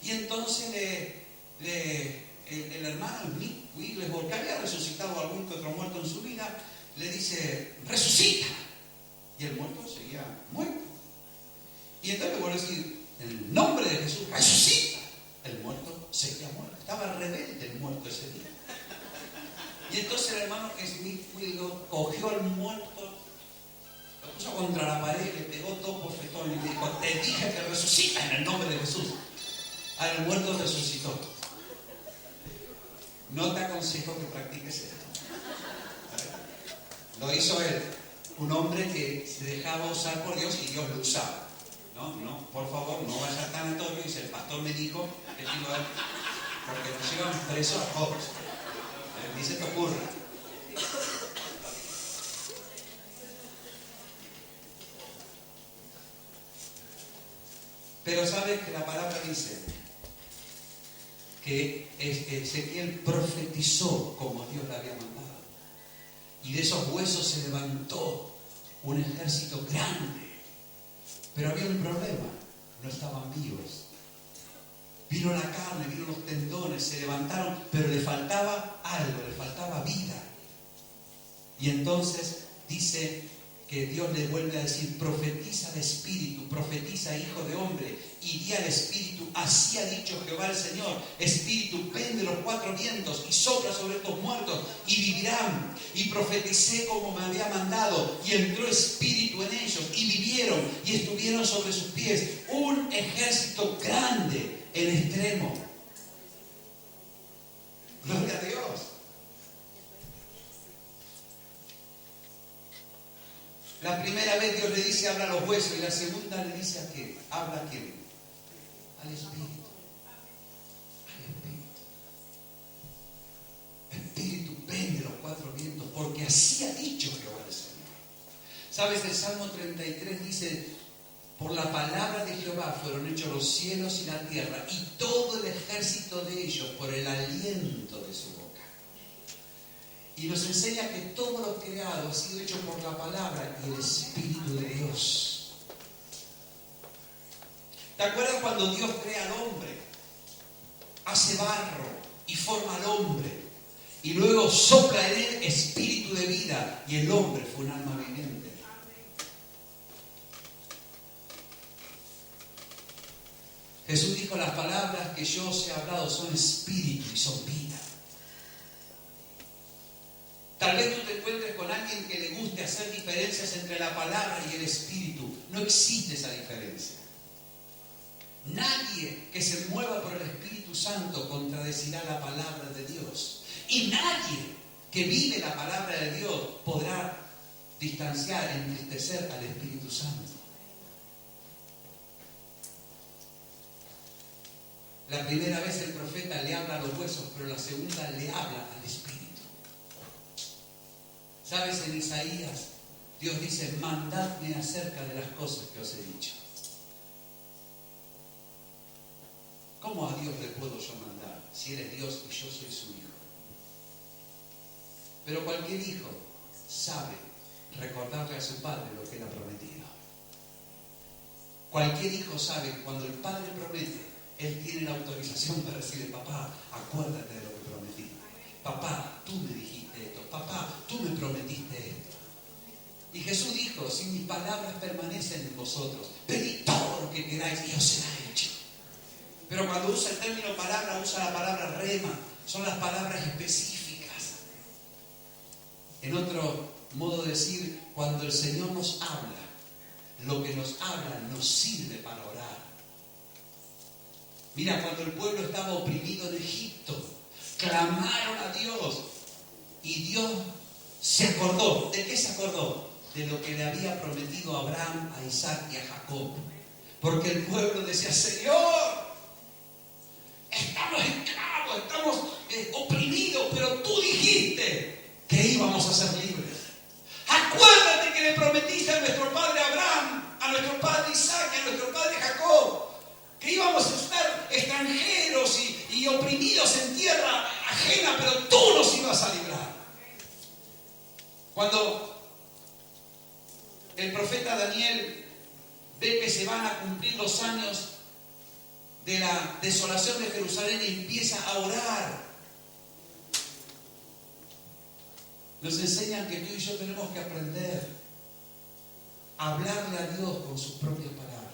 Y entonces el hermano Smith Wigglesworth, que había resucitado a algún que otro muerto en su vida, le dice, ¡resucita! Y el muerto seguía muerto. Y entonces le vuelve a decir, en el nombre de Jesús, ¡resucita! El muerto seguía muerto. Estaba rebelde el muerto ese día. Y entonces el hermano Smith Wigglesworth cogió al muerto, lo puso contra la pared, le pegó dos bofetones y le dijo, te dije que resucita en el nombre de Jesús. Al muerto resucitó. No te aconsejo que practiques esto. Lo hizo él, un hombre que se dejaba usar por Dios y Dios lo usaba. No, por favor, no vayas al tanatorio y dice, el pastor me dijo que digo él, porque nos llevan presos a todos. Ni se te ocurra. Pero sabes que la palabra dice que Ezequiel profetizó como Dios le había mandado. Y de esos huesos se levantó un ejército grande. Pero había un problema, no estaban vivos. Vino la carne, vino los tendones, se levantaron, pero le faltaba algo, le faltaba vida. Y entonces dice que Dios le vuelve a decir: profetiza al Espíritu, profetiza, hijo de hombre, y di al Espíritu: así ha dicho Jehová el Señor, Espíritu, ven de los cuatro vientos y sopla sobre estos muertos y vivirán. Y profeticé como me había mandado, y entró Espíritu en ellos, y vivieron, y estuvieron sobre sus pies, un ejército grande en extremo. Gloria a Dios. La primera vez Dios le dice: habla a los huesos, y la segunda le dice: ¿a qué? ¿Habla a quién? Al Espíritu. Al Espíritu. Espíritu, ven de los cuatro vientos, porque así ha dicho Jehová el Señor. ¿Sabes? El Salmo 33 dice: por la palabra de Jehová fueron hechos los cielos y la tierra, y todo el ejército de ellos por el aliento de su boca. Y nos enseña que todo lo creado ha sido hecho por la palabra y el Espíritu de Dios. ¿Te acuerdas cuando Dios crea al hombre? Hace barro y forma al hombre. Y luego sopla en él espíritu de vida. Y el hombre fue un alma viviente. Jesús dijo: las palabras que yo os he hablado son espíritu y son vida. Tal vez tú te encuentres con alguien que le guste hacer diferencias entre la palabra y el espíritu. No existe esa diferencia. Nadie que se mueva por el Espíritu Santo contradecirá la palabra de Dios. Y nadie que vive la palabra de Dios podrá distanciar, entristecer al Espíritu Santo. La primera vez el profeta le habla a los huesos, pero la segunda le habla al Espíritu. ¿Sabes? En Isaías, Dios dice: mandadme acerca de las cosas que os he dicho. ¿Cómo a Dios le puedo yo mandar si Él es Dios y yo soy su hijo? Pero cualquier hijo sabe recordarle a su padre lo que Él ha prometido. Cualquier hijo sabe que cuando el padre promete, Él tiene la autorización para decirle: papá, acuérdate de lo que prometí. Papá, tú me dijiste esto. Papá, tú me prometiste esto. Y Jesús dijo: si mis palabras permanecen en vosotros, pedid todo lo que queráis y os será hecho. Pero cuando usa el término palabra, usa la palabra rema. Son las palabras específicas. En otro modo de decir, cuando el Señor nos habla, lo que nos habla nos sirve para orar. Mira, cuando el pueblo estaba oprimido en Egipto, clamaron a Dios. Y Dios se acordó. ¿De qué se acordó? De lo que le había prometido a Abraham, a Isaac y a Jacob. Porque el pueblo decía: Señor, estamos esclavos, estamos oprimidos, pero tú dijiste que íbamos a ser libres. Acuérdate que le prometiste a nuestro padre Abraham, a nuestro padre Isaac y a nuestro padre Jacob, que íbamos a estar extranjeros y oprimidos en tierra ajena, pero tú nos ibas a librar. Cuando el profeta Daniel ve que se van a cumplir los años de la desolación de Jerusalén y empieza a orar, nos enseñan que tú y yo tenemos que aprender a hablarle a Dios con sus propias palabras.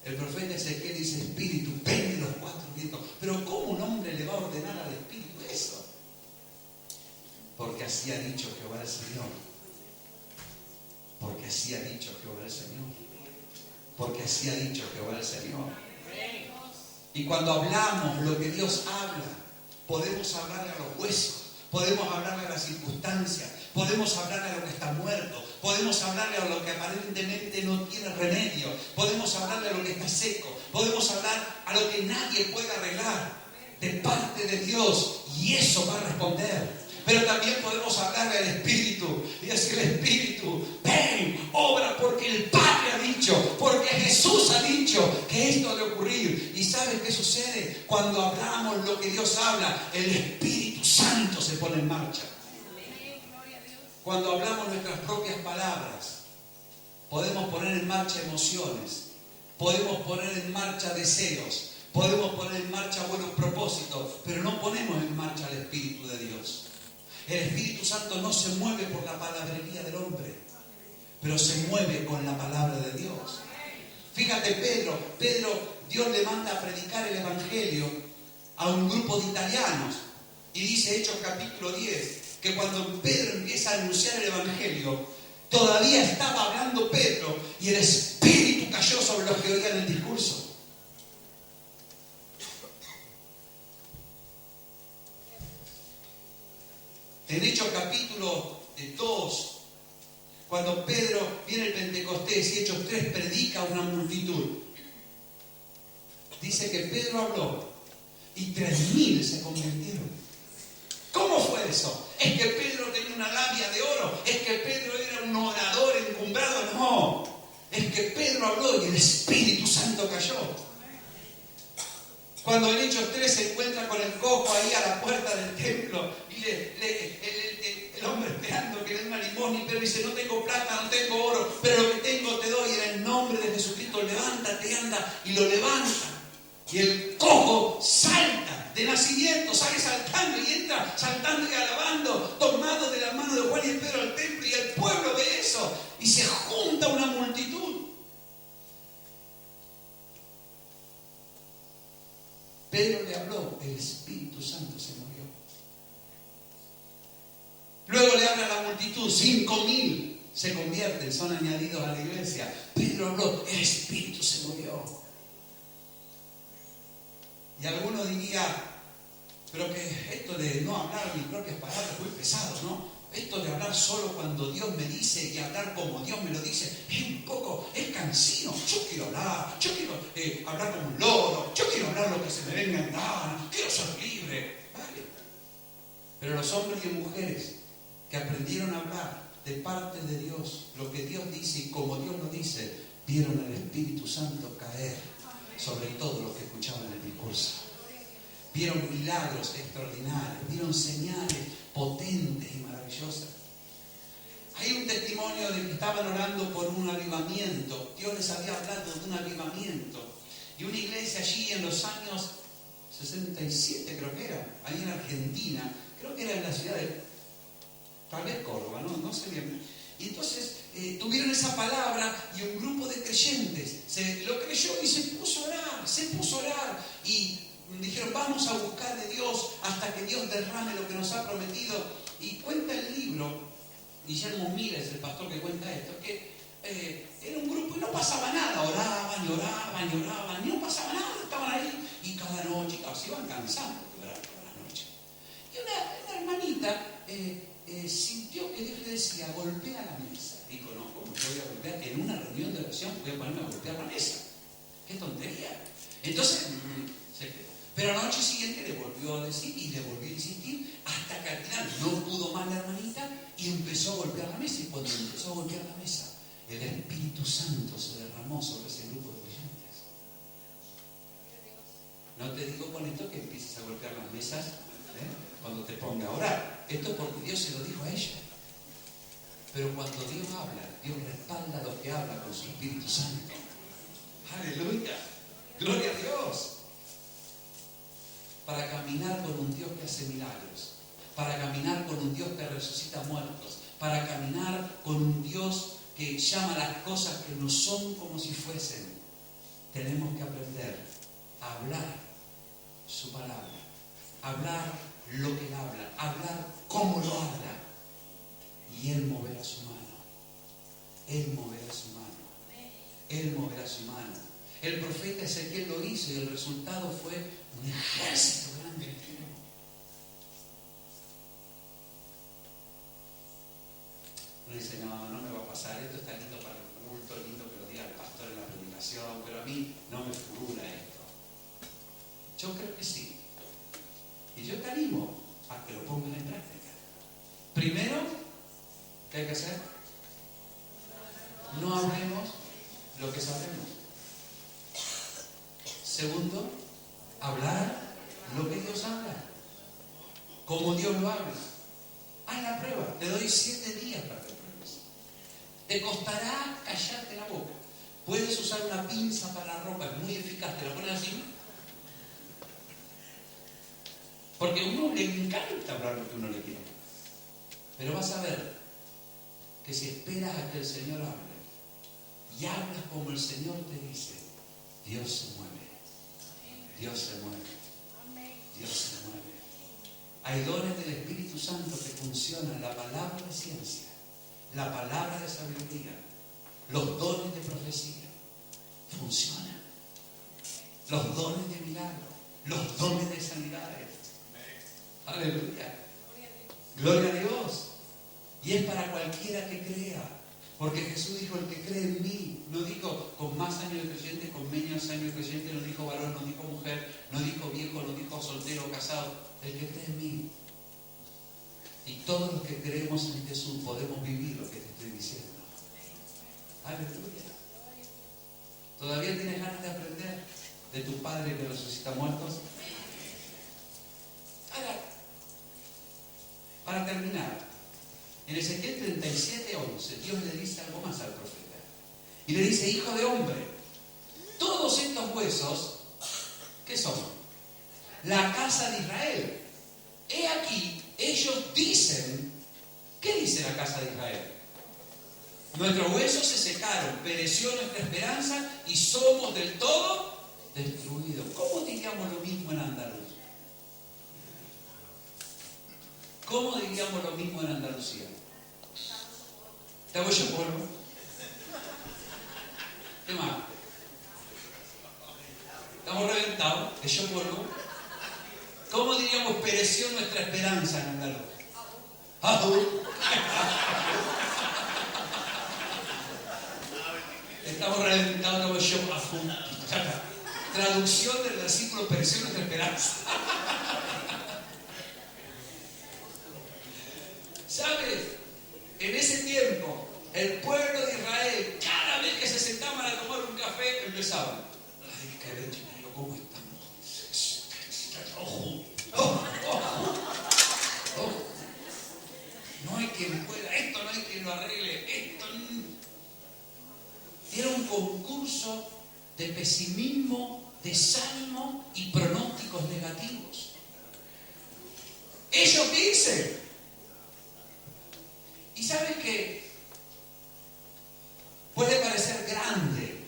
El profeta Ezequiel dice: Espíritu, ven de los cuatro vientos. Pero ¿cómo un hombre le va a ordenar al Espíritu eso? Porque así ha dicho Jehová el Señor. Porque así ha dicho Jehová el Señor. Porque así ha dicho Jehová el Señor. Y cuando hablamos lo que Dios habla, podemos hablarle a los huesos, podemos hablarle a las circunstancias, podemos hablarle a lo que está muerto, podemos hablarle a lo que aparentemente no tiene remedio, podemos hablarle a lo que está seco, podemos hablar a lo que nadie puede arreglar de parte de Dios, y eso va a responder. Pero también podemos hablarle al Espíritu y decirle: Espíritu, ven, obra, porque el Padre ha dicho, porque Jesús ha dicho que esto ha de ocurrir. ¿Y sabes qué sucede? Cuando hablamos lo que Dios habla, el Espíritu Santo se pone en marcha. Cuando hablamos nuestras propias palabras, podemos poner en marcha emociones, podemos poner en marcha deseos, podemos poner en marcha buenos propósitos, pero no ponemos en marcha el Espíritu de Dios. El Espíritu Santo no se mueve por la palabrería del hombre, pero se mueve con la palabra de Dios. Fíjate, Pedro, Dios le manda a predicar el Evangelio a un grupo de italianos. Y dice Hechos capítulo 10, que cuando Pedro empieza a anunciar el Evangelio, todavía estaba hablando Pedro y el Espíritu cayó sobre los que oían el discurso. En Hechos capítulo 2, cuando Pedro viene el Pentecostés y Hechos 3 predica a una multitud, dice que Pedro habló y 3.000 se convirtieron. ¿Cómo fue eso? ¿Es que Pedro tenía una labia de oro? ¿Es que Pedro era un orador encumbrado? No. Es que Pedro habló y el Espíritu Santo cayó. Cuando en Hechos 3 se encuentra con el cojo ahí a la puerta del templo y el hombre esperando que le dé una limosna, y Pedro dice: no tengo plata, no tengo oro, pero lo que tengo te doy. En el nombre de Jesucristo, levántate, anda, y lo levanta. Y el cojo salta de nacimiento, sale saltando y entra saltando y alabando, tomado de la mano de Juan y Pedro al templo, y el pueblo ve eso y se junta una multitud. Pedro le habló, el Espíritu Santo se movió. Luego le habla a la multitud, 5.000 se convierten, son añadidos a la iglesia. Pedro habló, el Espíritu se movió. Y alguno diría: pero que esto de no hablar mis propias palabras es muy pesado, ¿no? Esto de hablar solo cuando Dios me dice y hablar como Dios me lo dice es cansino. Yo quiero hablar, yo quiero hablar como un loro, yo quiero hablar lo que se me venga en gana, quiero ser libre. Vale. Pero los hombres y mujeres que aprendieron a hablar de parte de Dios, lo que Dios dice y como Dios lo dice, vieron el Espíritu Santo caer sobre todos los que escuchaban el discurso. Vieron milagros extraordinarios, vieron señales potentes y maravillosas. Hay un testimonio de que estaban orando por un avivamiento. Dios les había hablado de un avivamiento. Y una iglesia allí en los años 67, creo que era, ahí en Argentina, creo que era en la ciudad de, tal vez Córdoba, no sé bien. Y entonces tuvieron esa palabra y un grupo de creyentes se lo creyó y se puso a orar. Y dijeron: vamos a buscar de Dios hasta que Dios derrame lo que nos ha prometido. Y cuenta el libro, Guillermo Mira es el pastor que cuenta esto, que era un grupo y no pasaba nada, oraban y no pasaba nada, estaban ahí y cada noche, se iban cansando de orar toda la noche. Y una hermanita sintió que Dios le decía: golpea la mesa. Dijo: no, ¿cómo yo voy a golpear? En una reunión de oración voy a ponerme a golpear la mesa. ¡Qué tontería! Entonces se quedó. Pero a la noche siguiente le volvió a decir y le volvió a insistir, hasta que al final no pudo más la hermanita y empezó a golpear la mesa. Y cuando empezó a golpear la mesa, el Espíritu Santo se derramó sobre ese grupo de creyentes. No te digo con esto que empieces a golpear las mesas cuando te ponga a orar. Esto es porque Dios se lo dijo a ella. Pero cuando Dios habla, Dios respalda lo que habla con su Espíritu Santo. ¡Aleluya! ¡Gloria a Dios! Para caminar con un Dios que hace milagros, para caminar con un Dios que resucita muertos, para caminar con un Dios que llama las cosas que no son como si fuesen, tenemos que aprender a hablar su palabra, hablar lo que Él habla, hablar como lo habla, y Él moverá su mano, Él moverá su mano, Él moverá su mano. El profeta Ezequiel lo hizo y el resultado fue un ejército grande de fuego. Uno dice: no me va a pasar, esto está lindo para el culto, lindo que lo diga el pastor en la predicación, pero a mí no me figura esto. Yo creo que sí. Y yo te animo a que lo pongas en práctica. Primero, ¿qué hay que hacer? No hablemos lo que sabemos. Segundo, hablar lo que Dios habla, como Dios lo habla. Haz la prueba. Te doy 7 días para que pruebes. Te costará callarte la boca. Puedes usar una pinza para la ropa, es muy eficaz. Te la pones así. Porque a uno le encanta hablar lo que uno le quiere. Pero vas a ver que si esperas a que el Señor hable y hablas como el Señor te dice, Dios se mueve. Dios se mueve. Dios se mueve. Hay dones del Espíritu Santo que funcionan. La palabra de ciencia, la palabra de sabiduría, los dones de profecía funcionan. Los dones de milagro, los dones de sanidades. Aleluya. Gloria a Dios. Y es para cualquiera que crea. Porque Jesús dijo, el que cree en mí, no dijo con más años de creyente, con menos años de creyente, no dijo varón, no dijo mujer, no dijo viejo, no dijo soltero o casado. El que cree en mí. Y todos los que creemos en Jesús podemos vivir lo que te estoy diciendo. Aleluya. ¿Todavía tienes ganas de aprender de tu Padre que resucita muertos? Ahora, para terminar, en Ezequiel 37:11, Dios le dice algo más al profeta. Y le dice, hijo de hombre, todos estos huesos, ¿qué son? La casa de Israel. He aquí, ellos dicen, ¿qué dice la casa de Israel? Nuestros huesos se secaron, pereció nuestra esperanza y somos del todo destruidos. ¿Cómo diríamos lo mismo en andaluz? ¿Cómo diríamos lo mismo en Andalucía? ¿Te hago yo polvo? ¿Qué más? Estamos reventados, hecho polvo. ¿Cómo diríamos pereció nuestra esperanza en andaluz? Estamos reventados, estamos yo. Traducción del versículo pereció nuestra esperanza. ¿Sabes? En ese tiempo, el pueblo de Israel, cada vez que se sentaban a tomar un café, empezaban. Ay, qué leche, ¿cómo estamos? No hay quien pueda, esto no hay quien lo arregle, esto. Era un concurso de pesimismo, desánimo y pronósticos negativos. Ellos dicen. Y sabes que puede parecer grande,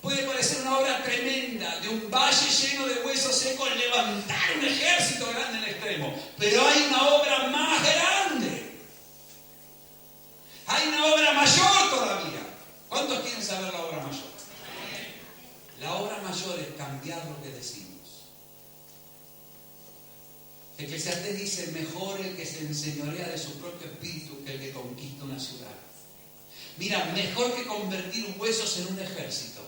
puede parecer una obra tremenda de un valle lleno de huesos secos levantar un ejército grande en el extremo, pero hay una obra más grande, hay una obra mayor todavía. ¿Cuántos quieren saber la obra mayor? La obra mayor es cambiar lo que decimos. Eclesiastés dice, mejor el que se enseñorea de su propio espíritu que el que conquista una ciudad. Mira, mejor que convertir huesos en un ejército.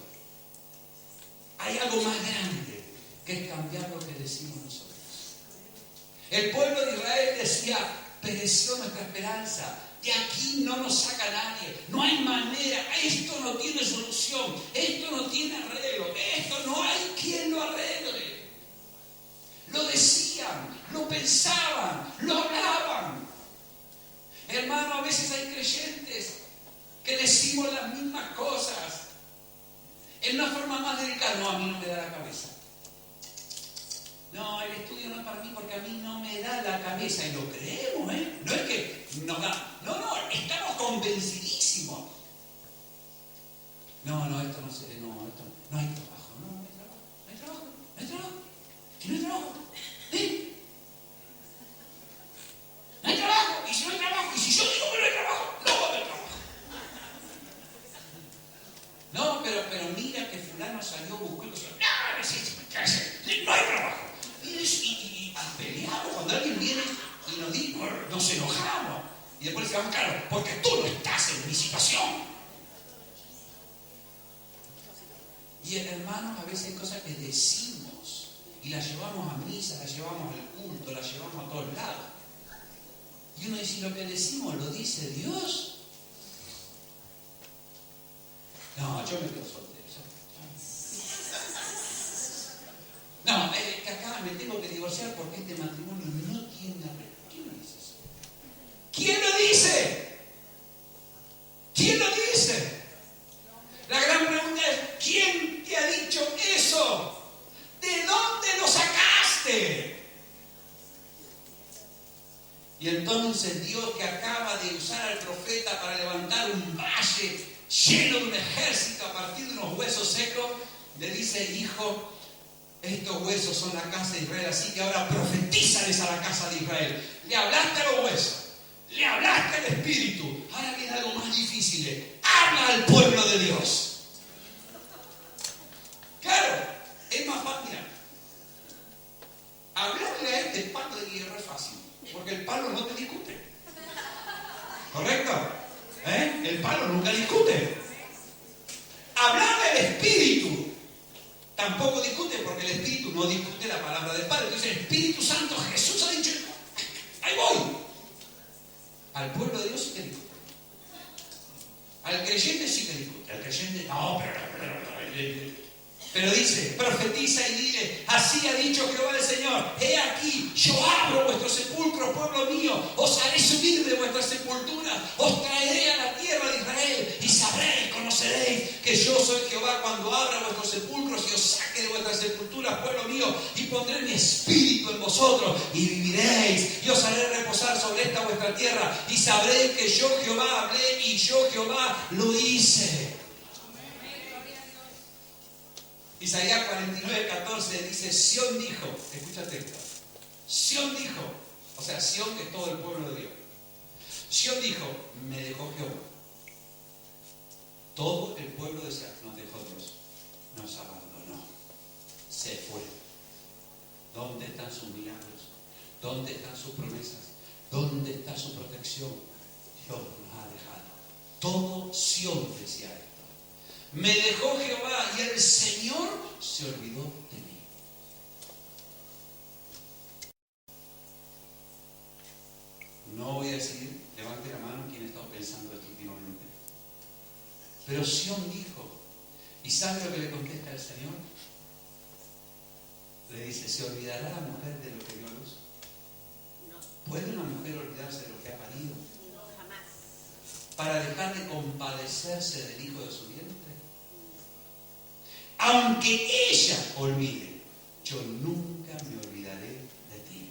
Hay algo más grande que es cambiar lo que decimos nosotros. El pueblo de Israel decía, pereció nuestra esperanza, de aquí no nos saca nadie, no hay manera, esto no tiene solución, esto no tiene arreglo, esto no hay quien lo arregle. Lo decían, lo pensaban, lo hablaban. Hermano, a veces hay creyentes que decimos las mismas cosas en una forma más delicada. No, a mí no me da la cabeza. No, el estudio no es para mí porque a mí no me da la cabeza. Y lo creemos, ¿eh? No es que nos da. No, estamos convencidísimos. No, esto no se... esto no hay trabajo. No hay trabajo. Si no hay trabajo, ¿sí? No hay trabajo. Y si no hay trabajo, y si yo digo que no hay trabajo, no va a haber trabajo. No, pero mira que fulano salió buscando. No hay trabajo. Y peleamos cuando alguien viene y nos dice, nos enojamos. Y después decimos, claro, porque tú no estás en mi situación. Y hermanos, a veces hay cosas que decimos y las llevamos a misa, las llevamos al culto, las llevamos a todos lados. Y uno dice, lo que decimos lo dice Dios. No, yo me quedo soltero. No, que acá me tengo que divorciar porque este matrimonio no tiene arreglo. ¿Quién me dice eso? ¿Quién lo dice? ¿Quién lo dice? La gran pregunta es, ¿quién te ha dicho eso? ¿De dónde lo sacaste? Y entonces Dios, que acaba de usar al profeta para levantar un valle lleno de un ejército a partir de unos huesos secos, le dice: hijo, estos huesos son la casa de Israel, así que ahora profetízales a la casa de Israel. Le hablaste a los huesos, le hablaste al espíritu. Ahora viene algo más difícil: habla al pueblo de Dios. Claro, es más fácil. Hablarle a este palo de hierro es fácil, porque el palo no te discute. ¿Correcto? El palo nunca discute. Hablarle al espíritu tampoco discute, porque el espíritu no discute la palabra del Padre. Entonces, Espíritu Santo, Jesús ha dicho: ahí voy. Al pueblo de Dios sí que discute. Al creyente sí que discute. Al creyente no, pero dice: profetiza y dile: así ha dicho Jehová el Señor, he aquí, yo abro vuestros sepulcros, pueblo mío, os haré subir de vuestras sepulturas, os traeré a la tierra de Israel, y sabréis, conoceréis que yo soy Jehová cuando abra vuestros sepulcros y os saque de vuestras sepulturas, pueblo mío, y pondré mi espíritu en vosotros, y viviréis, y os haré reposar sobre esta vuestra tierra, y sabréis que yo Jehová hablé, y yo Jehová lo hice. Isaías 49:14 dice: Sión dijo, escúchate esto, Sión dijo, o sea, Sión, que es todo el pueblo de Dios. Sión dijo: me dejó Jehová. Todo el pueblo decía: nos dejó Dios, nos abandonó, se fue. ¿Dónde están sus milagros? ¿Dónde están sus promesas? ¿Dónde está su protección? Dios nos ha dejado. Todo Sión decía esto. Me dejó Jehová y el Señor se olvidó de mí. No voy a decir, levante la mano quien ha estado pensando esto últimamente. Pero Sión dijo, ¿y sabe lo que le contesta el Señor? Le dice: ¿se olvidará la mujer de lo que dio a luz? No. ¿Puede una mujer olvidarse de lo que ha parido? No, jamás. Para dejar de compadecerse del hijo de su vientre. Aunque ella olvide, yo nunca me olvidaré de ti.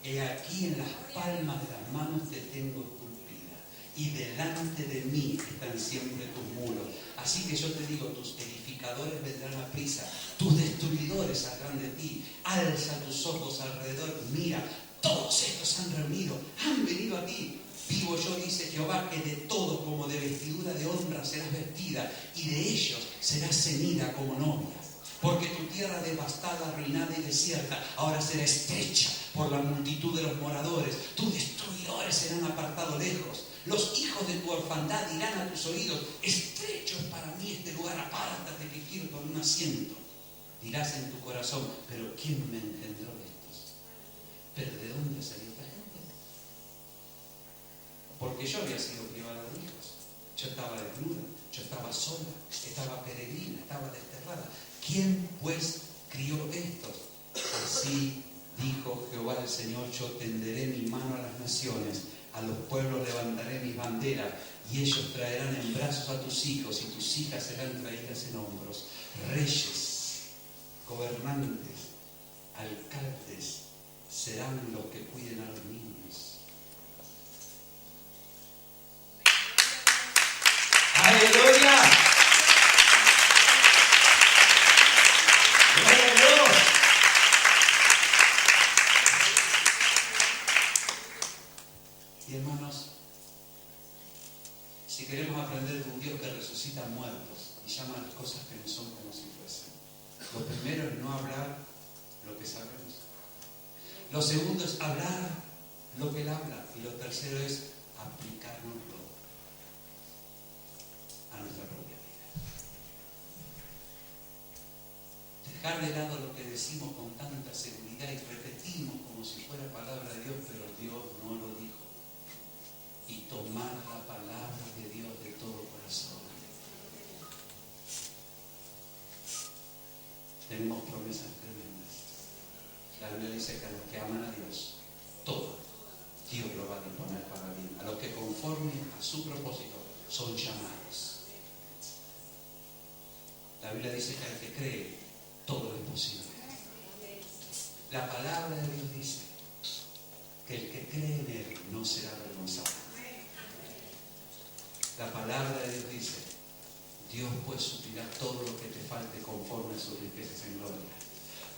He aquí en las palmas de las manos te tengo esculpida, y delante de mí están siempre tus muros. Así que yo te digo: tus edificadores vendrán a prisa, tus destruidores saldrán de ti. Alza tus ojos alrededor, mira, todos estos han reunido, han venido a ti. Vivo yo, dice Jehová, que de todos como de vestidura de honra serás vestida, y de ellos serás ceñida como novia. Porque tu tierra devastada, arruinada y desierta, ahora será estrecha por la multitud de los moradores. Tus destruidores serán apartados lejos. Los hijos de tu orfandad dirán a tus oídos: estrecho es para mí este lugar, apártate que quiero tomar un asiento. Dirás en tu corazón: pero ¿quién me engendró de estos? ¿Pero de dónde salió esta gente? Porque yo había sido privada de hijos. Yo estaba desnuda, yo estaba sola, estaba peregrina, estaba desterrada. ¿Quién pues crió estos? Así dijo Jehová el Señor: yo tenderé mi mano a las naciones, a los pueblos levantaré mis banderas, y ellos traerán en brazos a tus hijos, y tus hijas serán traídas en hombros. Reyes, gobernantes, alcaldes serán los que cuiden a los niños. ¡Aleluya! ¡Gloria a Dios! Y hermanos, si queremos aprender de un Dios que resucita muertos y llama a las cosas que no son como si fuesen, lo primero es no hablar lo que sabemos. Lo segundo es hablar lo que Él habla. Y lo tercero es aplicárnoslo a nuestra propia vida. Dejar de lado lo que decimos con tanta seguridad y repetimos como si fuera palabra de Dios, pero Dios no lo dijo. Y tomar la palabra de Dios de todo corazón. Tenemos promesas tremendas. La Biblia dice que a los que aman a Dios, todo Dios lo va a disponer para bien. A los que conforme a su propósito son llamados. La Biblia dice que al que cree, todo es posible. La palabra de Dios dice que el que cree en Él no será avergonzado. La palabra de Dios dice, Dios pues suplirá todo lo que te falte conforme a sus riquezas en gloria.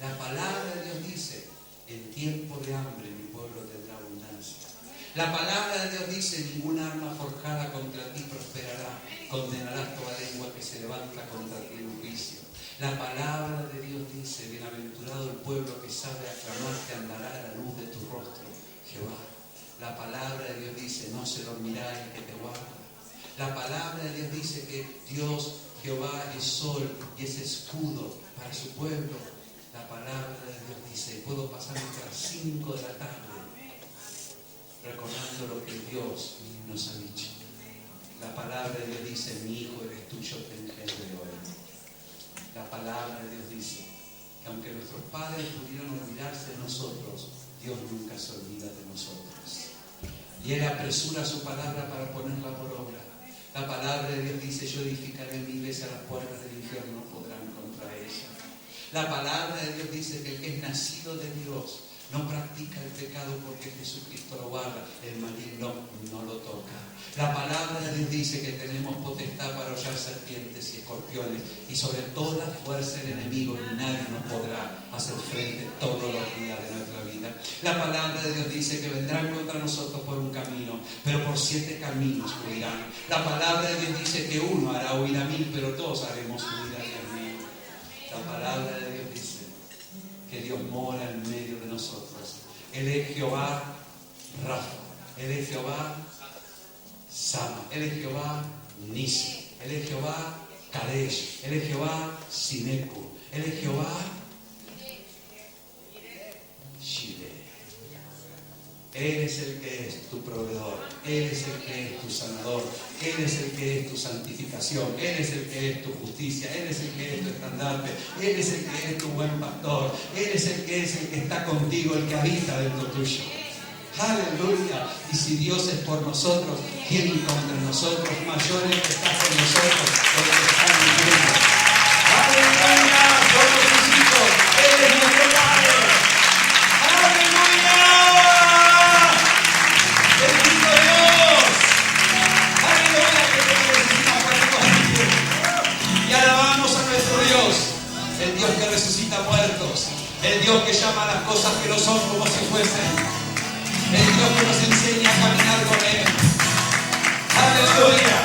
La palabra de Dios dice, en tiempo de hambre mi pueblo tendrá abundancia. La palabra de Dios dice, ninguna arma forjada contra ti prosperará. Condenarás toda lengua que se levanta contra ti en juicio. La palabra de Dios dice, bienaventurado el pueblo que sabe aclamarte, andará a la luz de tu rostro, Jehová. La palabra de Dios dice, no se dormirá el que te guarda. La palabra de Dios dice que Dios, Jehová, es sol y es escudo para su pueblo. La palabra de Dios dice, puedo pasar hasta las 5 de la tarde recordando lo que Dios nos ha dicho. La palabra de Dios dice, mi hijo eres tú, yo te engendré hoy. La palabra de Dios dice que aunque nuestros padres pudieron olvidarse de nosotros, Dios nunca se olvida de nosotros. Y Él apresura su palabra para ponerla por obra. La palabra de Dios dice, yo edificaré mi iglesia, las puertas del infierno no podrán contra ella. La palabra de Dios dice que el que es nacido de Dios no practica el pecado porque Jesucristo lo guarda, el maligno no lo toca. La palabra de Dios dice que tenemos potestad para hollar serpientes y escorpiones y sobre toda fuerza del enemigo y nadie nos podrá hacer frente todos los días de nuestra vida. La palabra de Dios dice que vendrán contra nosotros por un camino, pero por 7 caminos huirán. La palabra de Dios dice que uno hará huir a 1000, pero todos haremos huir a 10.000. La palabra de Dios dice que Dios mora en medio de nosotros. Él es Jehová Rafa, Él es Jehová Sama, Él es Jehová Nisi, Él es Jehová Kadesh, Él es Jehová Sineku, Él es Jehová Shire. Él es el que es tu proveedor, Él es el que es tu sanador, Él es el que es tu santificación, Él es el que es tu justicia, Él es el que es tu estandarte, Él es el que es tu buen pastor, Él es el que está contigo, el que habita dentro tuyo. Aleluya. Y si Dios es por nosotros, ¿quién contra nosotros? Mayor es el que está con nosotros que el que está en el mundo. Aleluya. Somos sus hijos. Él es nuestro Padre. Aleluya. Bendito Dios. Aleluya. Que te necesitamos para contigo. Y alabamos a nuestro Dios, el Dios que resucita muertos, el Dios que llama a las cosas que no son como si fuesen. El Dios que nos enseña a caminar con Él. Aleluya.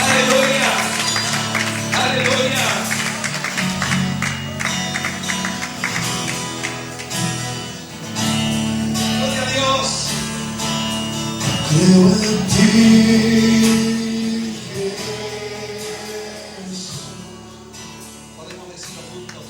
Aleluya. Aleluya. Gloria a Dios. Creo en ti. Podemos decirlo juntos.